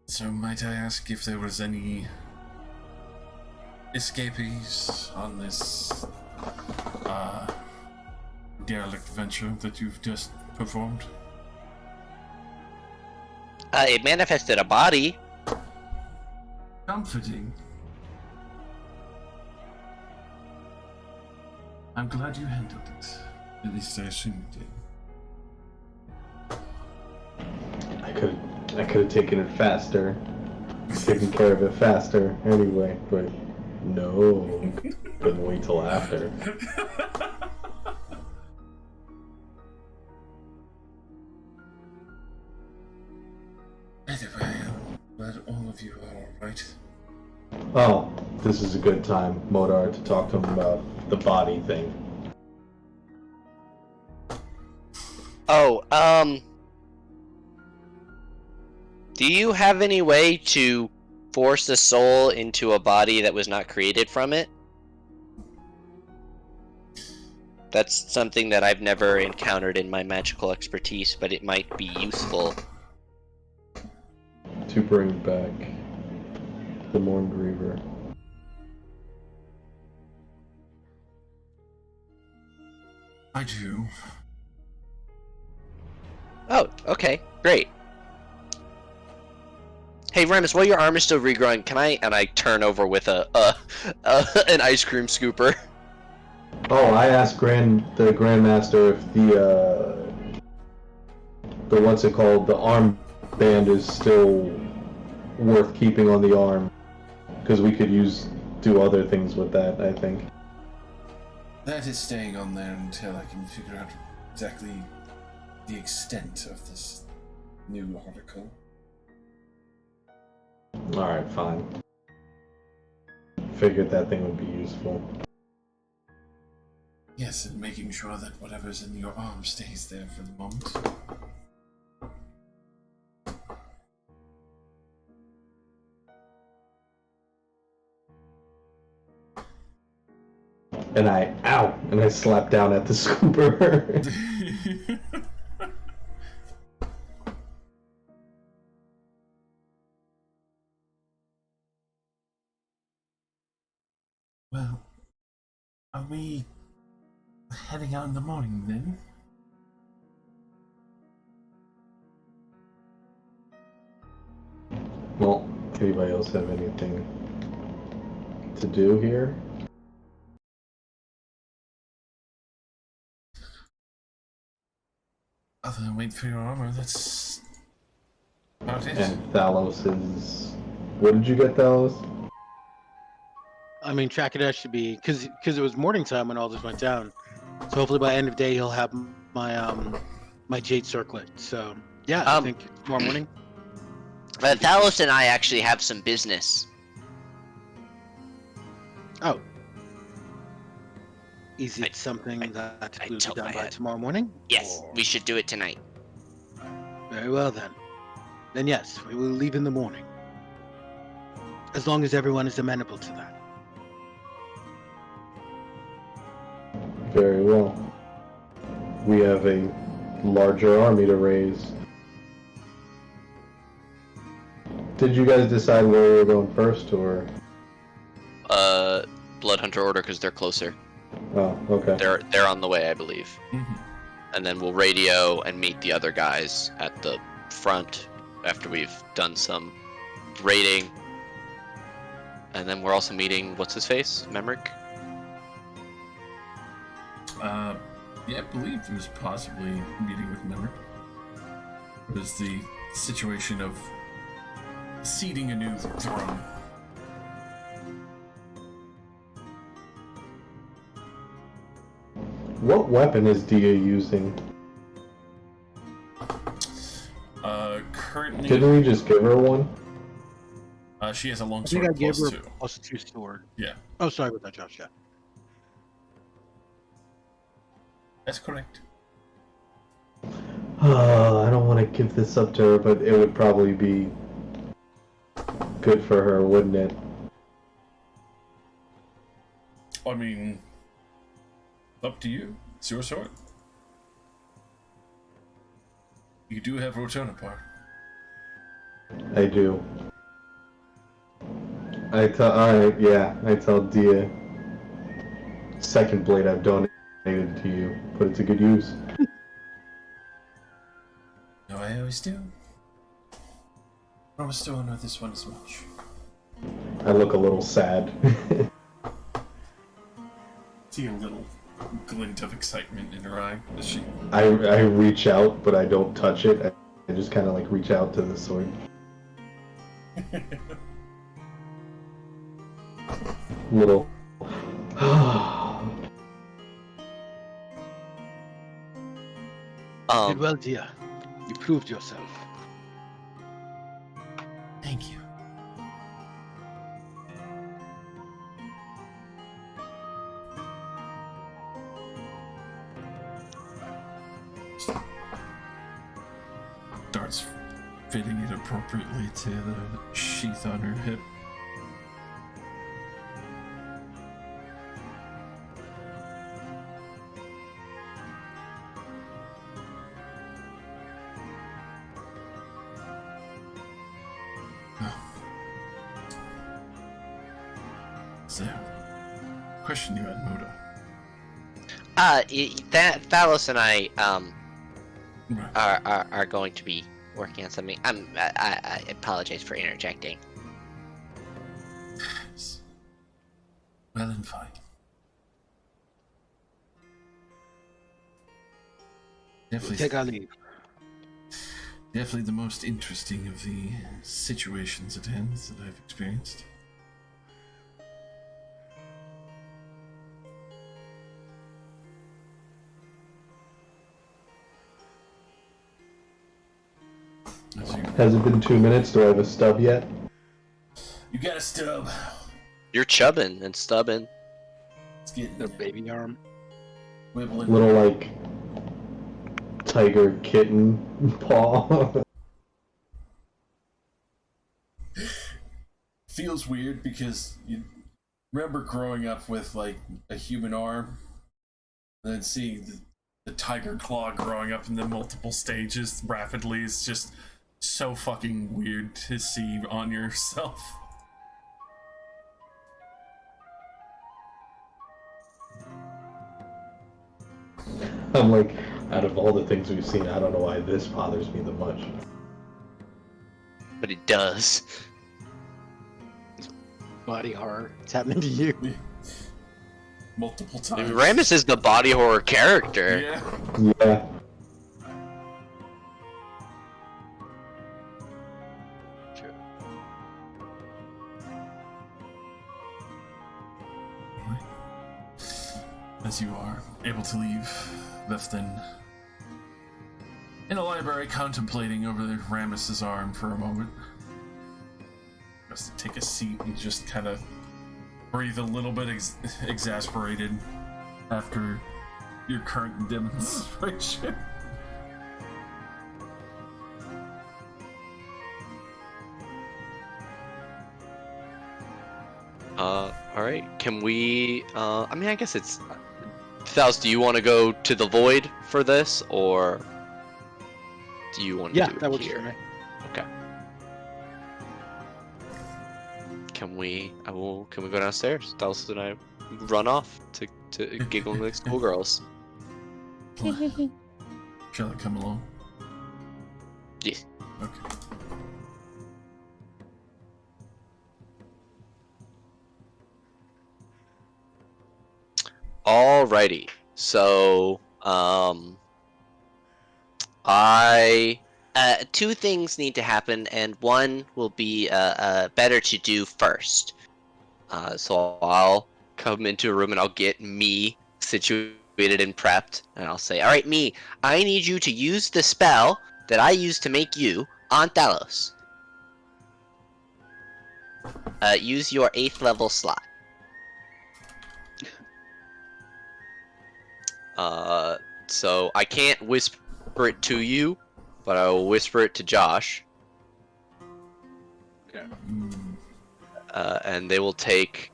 So might I ask if there was any escapees on this derelict venture that you've just performed? It manifested a body. Comforting. I'm glad you handled it. At least I assume you did. I could have taken it faster. Taken care of it faster anyway, but no. Couldn't wait till after. Anyway, I'm glad all of you are alright. Oh, this is a good time, Modar, to talk to him about the body thing. Oh, do you have any way to force the soul into a body that was not created from it? That's something that I've never encountered in my magical expertise, but it might be useful. To bring back the Mourn Griever. I do. Oh, okay, great. Hey, Remus, while your arm is still regrowing, can I turn over with an ice cream scooper? Oh, I asked the Grandmaster if the what's it called, the arm band is still worth keeping on the arm, because we could do other things with that, I think. That is staying on there until I can figure out exactly the extent of this new article. Alright, fine. Figured that thing would be useful. Yes, and making sure that whatever's in your arm stays there for the moment. And I slapped down at the scooper. Well, are we heading out in the morning then? Well, anybody else have anything to do here? Other than wait for your armor, that's about it. And Thalos is... What did you get, Thalos? I mean, Trackadesh should be because it was morning time when all this went down. So hopefully by end of day he'll have my jade circlet. So yeah, I think tomorrow morning. But Thalos and I actually have some business. Oh, is it something that will be done by tomorrow morning? Yes, Or... we should do it tonight. Very well then. Then yes, we will leave in the morning. As long as everyone is amenable to that. Very well. We have a larger army to raise. Did you guys decide where we were going first, or? Blood Hunter Order, because they're closer. Oh, okay. They're on the way, I believe. Mm-hmm. And then we'll radio and meet the other guys at the front after we've done some raiding. And then we're also meeting, what's his face? Memrick? Yeah, I believe it was possibly meeting with Memrick. It was the situation of seeding a new throne. What weapon is Dia using? Currently... Didn't we just give her one? She has a I longsword think I gave her +2. a +2 sword. Yeah. Oh, sorry about that, Josh. Yeah. That's correct. I don't want to give this up to her, but it would probably be good for her, wouldn't it? I mean, up to you. It's your sword. You do have Rotona part. I do. I tell Dia. Second blade I've donated to you. Put it to good use. No, I always do. Promise to honor this one as much. I look a little sad. See a little glint of excitement in her eye as she... I reach out, but I don't touch it. I just kind of like reach out to the sword. Little. Did well, dear. You proved yourself. Thank you. Starts fitting it appropriately to the sheath on her hip. So, question you had, Moda. That Thalos and I Right. are going to be working on something. I apologize for interjecting. Well and fine. Definitely, Take our leave. definitely the most interesting of the situations at hand that I've experienced. Has it been 2 minutes? Do I have a stub yet? You got a stub. You're chubbing and stubbing. It's getting Their baby arm. wibbling. Little, like, tiger kitten paw. Feels weird because you remember growing up with like a human arm, and then seeing the tiger claw growing up in the multiple stages rapidly is just so fucking weird to see on yourself. I'm like, out of all the things we've seen, I don't know why this bothers me the much. But it does. Body horror. It's happening to you. Multiple I mean, times. Ramus is the body horror character. Yeah. Yeah. As you are able to leave Vefton in a library contemplating over Ramus's arm for a moment. Just take a seat and just kind of breathe a little bit exasperated after your current demonstration. Alright, can we, I mean, I guess it's, Thalos, do you want to go to the Void for this, or do you want to do it that works here? for me. Okay. Can we go downstairs? Thalos and I run off to giggling like schoolgirls. Shall I come along? Yeah. Okay. Alrighty. So, two things need to happen, and one will be better to do first. So I'll come into a room and I'll get me situated and prepped, and I'll say, "All right, me, I need you to use the spell that I used to make you on Thalos. Use your 8th level slot." So I can't whisper it to you, but I will whisper it to Josh. Okay. And they will take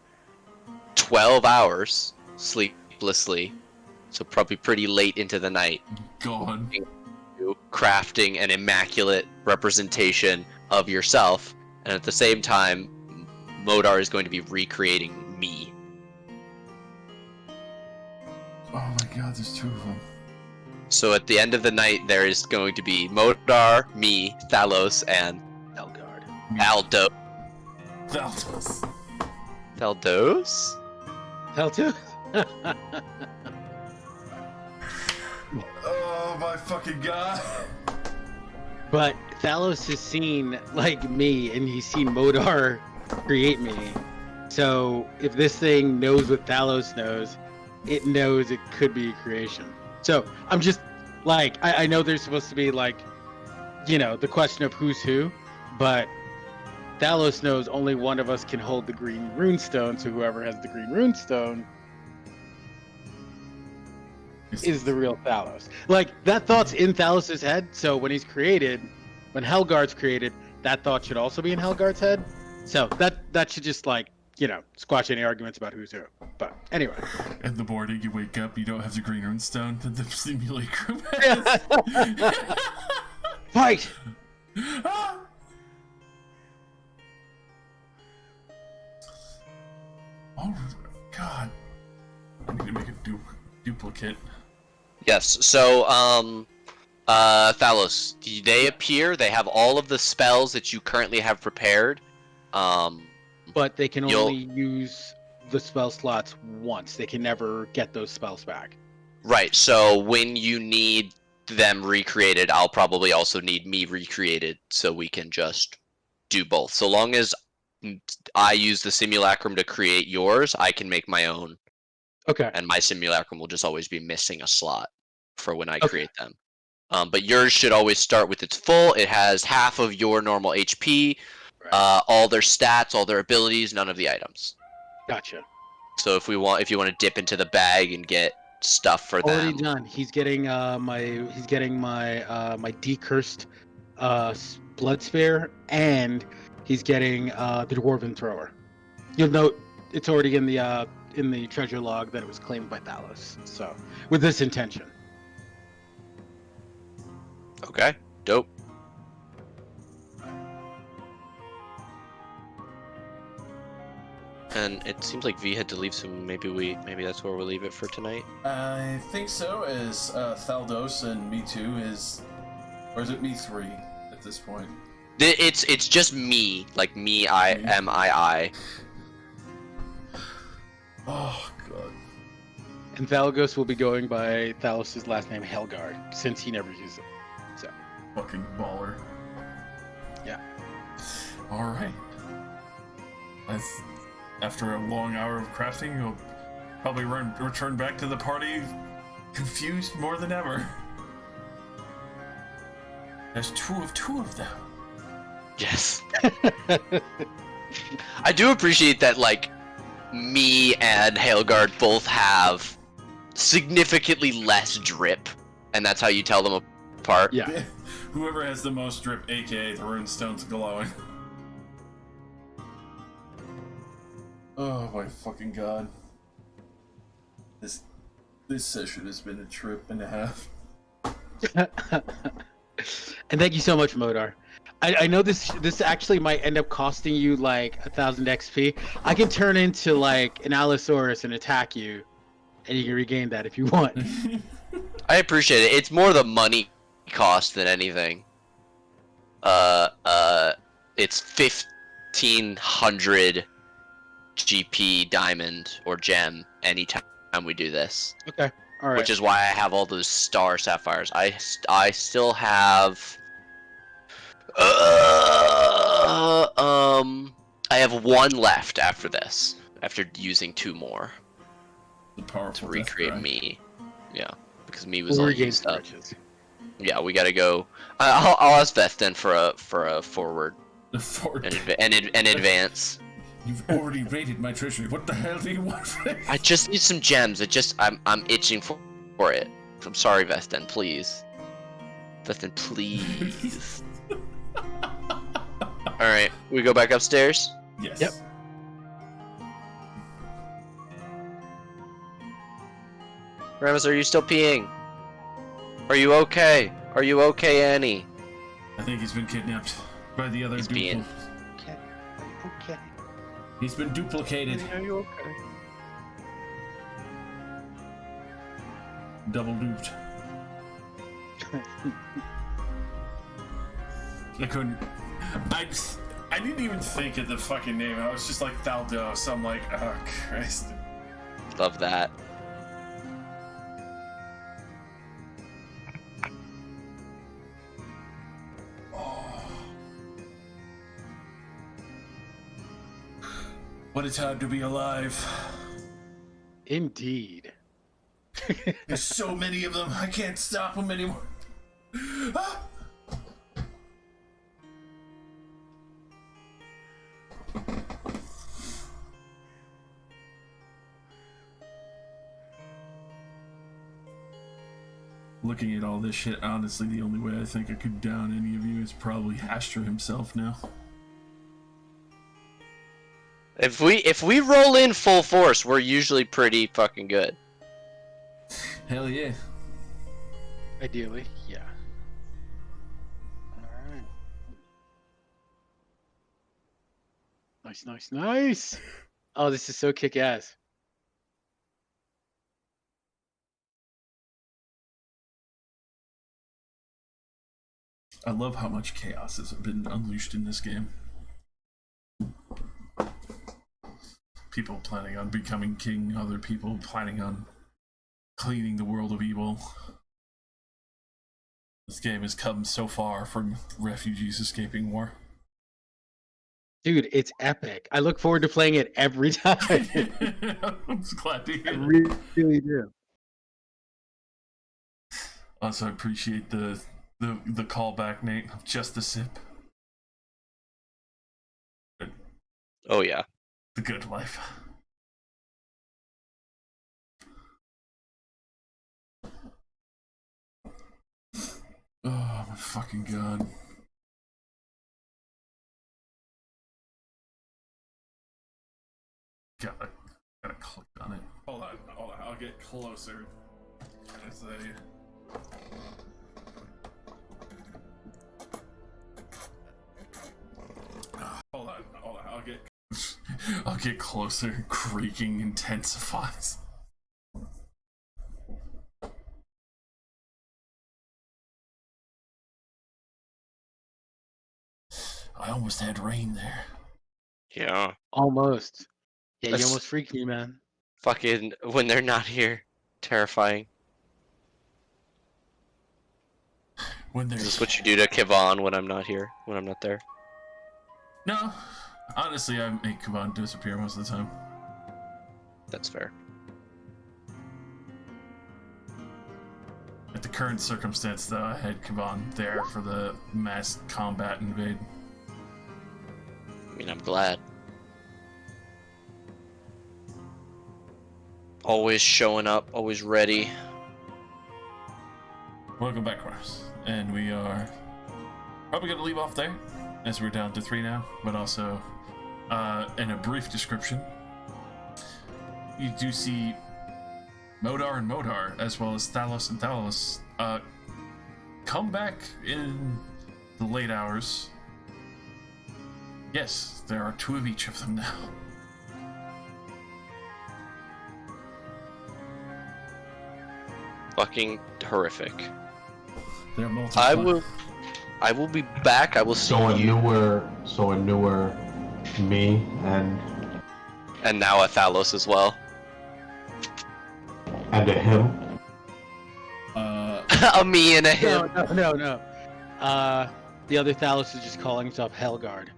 12 hours sleeplessly, so probably pretty late into the night, God. crafting an immaculate representation of yourself, and at the same time, Modar is going to be recreating me. Oh my god, there's two of them. So at the end of the night, there is going to be Modar, me, Thalos, and Elgard. Aldo. Thaltos. Thaldos? Helltooth? Oh my fucking god. But Thalos has seen, like me, and he's seen Modar create me. So if this thing knows what Thalos knows, it knows it could be a creation. So I'm just, like, I know there's supposed to be, like, you know, the question of who's who, but Thalos knows only one of us can hold the green runestone, so whoever has the green runestone is the real Thalos. Like, that thought's in Thalos' head, so when he's created, when Helgard's created, that thought should also be in Helgard's head. So that should just, like, you know, squash any arguments about who's who. But anyway. In the morning, you wake up, you don't have the green runestone, then the simulacrum. Fight! Ah! Oh god. I need to make a duplicate. Yes, so, Thalos, they appear, they have all of the spells that you currently have prepared. But they can only use the spell slots once. They can never get those spells back. Right, so when you need them recreated, I'll probably also need me recreated so we can just do both. So long as I use the simulacrum to create yours, I can make my own. Okay. And my simulacrum will just always be missing a slot for when I Okay. create them. But yours should always start with its full. It has half of your normal HP, Right. all their stats, all their abilities, none of the items. Gotcha. So if you want to dip into the bag and get stuff for Already them, done. He's getting my my decursed blood spear, and he's getting the dwarven thrower. You'll note it's already in the treasure log that it was claimed by Thalos. So with this intention. okay, dope. And it seems like V had to leave, so maybe that's where we'll leave it for tonight. I think so. As Thaldos and Me Too is, or is it Me Three at this point? It's just me, like me. I. Oh god. And Thalgos will be going by Thalos' last name Helgard, since he never used it. So Fucking baller. yeah. All right. After a long hour of crafting, you'll probably return back to the party confused more than ever. There's two of them. Yes. I do appreciate that, like, me and Hailguard both have significantly less drip, and that's how you tell them apart. Yeah. Whoever has the most drip, aka the runestone's glowing. Oh my fucking god. This session has been a trip and a half. And thank you so much, Modar. I know this actually might end up costing you like 1,000 XP. I can turn into like an Allosaurus and attack you, and you can regain that if you want. I appreciate it. It's more the money cost than anything. It's 1,500 GP diamond or gem anytime we do this. Okay. All right. Which is why I have all those star sapphires. I still have I have one left after this. After using 2 more The powerful to recreate death cry. me. Yeah, because me was We'll all regain used up. riches. Yeah, we gotta go. I'll ask Beth then for a forward and advance. You've already raided my treasury. What the hell do you want from me? I just need some gems. I'm itching for it. I'm sorry, Vestin, please. Vestin, please. Alright, we go back upstairs? Yes. Yep. Ramus, are you still peeing? Are you okay? Are you okay, Annie? I think he's been kidnapped by the other He's duplicate. being- Okay. Okay. He's been duplicated. Are you okay? Double duped. I couldn't. I didn't even think of the fucking name. I was just like Thaldos. I'm like, oh Christ. Love that. What a time to be alive. Indeed. There's so many of them. I can't stop them anymore. Ah! Looking at all this shit, honestly, the only way I think I could down any of you is probably Astra himself now. If we roll in full force, we're usually pretty fucking good. Hell yeah. Ideally, yeah. Alright. Nice, nice, nice! Oh, this is so kick-ass. I love how much chaos has been unleashed in this game. People planning on becoming king, other people planning on cleaning the world of evil. This game has come so far from refugees escaping war. Dude, it's epic. I look forward to playing it every time. I'm just glad to I hear that. really do. Also, I appreciate the callback, Nate. Just a sip. Oh yeah. The good life. Oh my fucking god. Gotta click on it. Hold on, I'll get closer. As hold on, I'll get closer. Creaking intensifies. I almost had rain there. Yeah. Almost. Yeah, you That's- almost freaked me, man. Fucking when they're not here, terrifying. When Is there's this what you do to Kivon when I'm not here? When I'm not there? no, honestly, I make Kavan disappear most of the time. That's fair. At the current circumstance, though, I had Kavan there for the mass combat invade. I mean, I'm glad. Always showing up, always ready. Welcome back, Mars. And we are probably going to leave off there, as we're down to 3 now, but also, in a brief description, you do see Modar and Modar, as well as Thalos and Thalos, come back in the late hours. Yes, there are 2 of each of them now. Fucking horrific. They're multiple. I will be back. I will see So a you. newer me And now a Thalos as well. and a him. A me and a him. No. The other Thalos is just calling himself Helgard.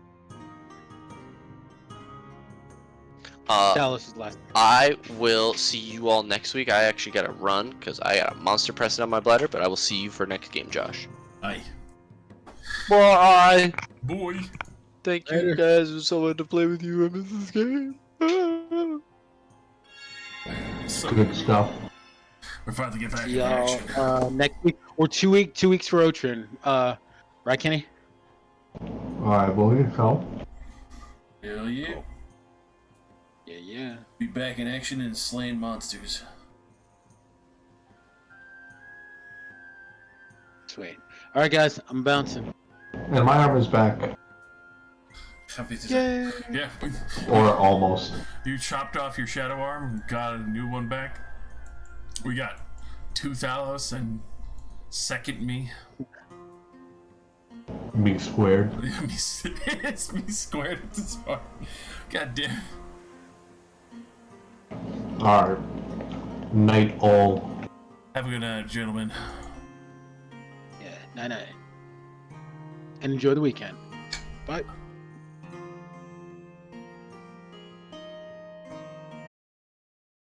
Thalos is last. I will see you all next week. I actually gotta run because I got a monster pressing on my bladder, but I will see you for next game, Josh. Aye. Bye. Boy. Thank you guys. It was so fun to play with you. I miss this game. So Good stuff. we're finally get back in Y'all, action. next week or 2 weeks for Otren. Right, Kenny? I believe so. Hell yeah. Yeah. Be back in action and slaying monsters. Sweet. All right, guys, I'm bouncing. And my armor's back. Happy to Yay! Yeah. Or almost. You chopped off your shadow arm, got a new one back. We got 2 Thalos and second me. Me squared. It's me squared at this part. God damn. Our night all. Have a good night, gentlemen. Yeah, night. And enjoy the weekend. Bye.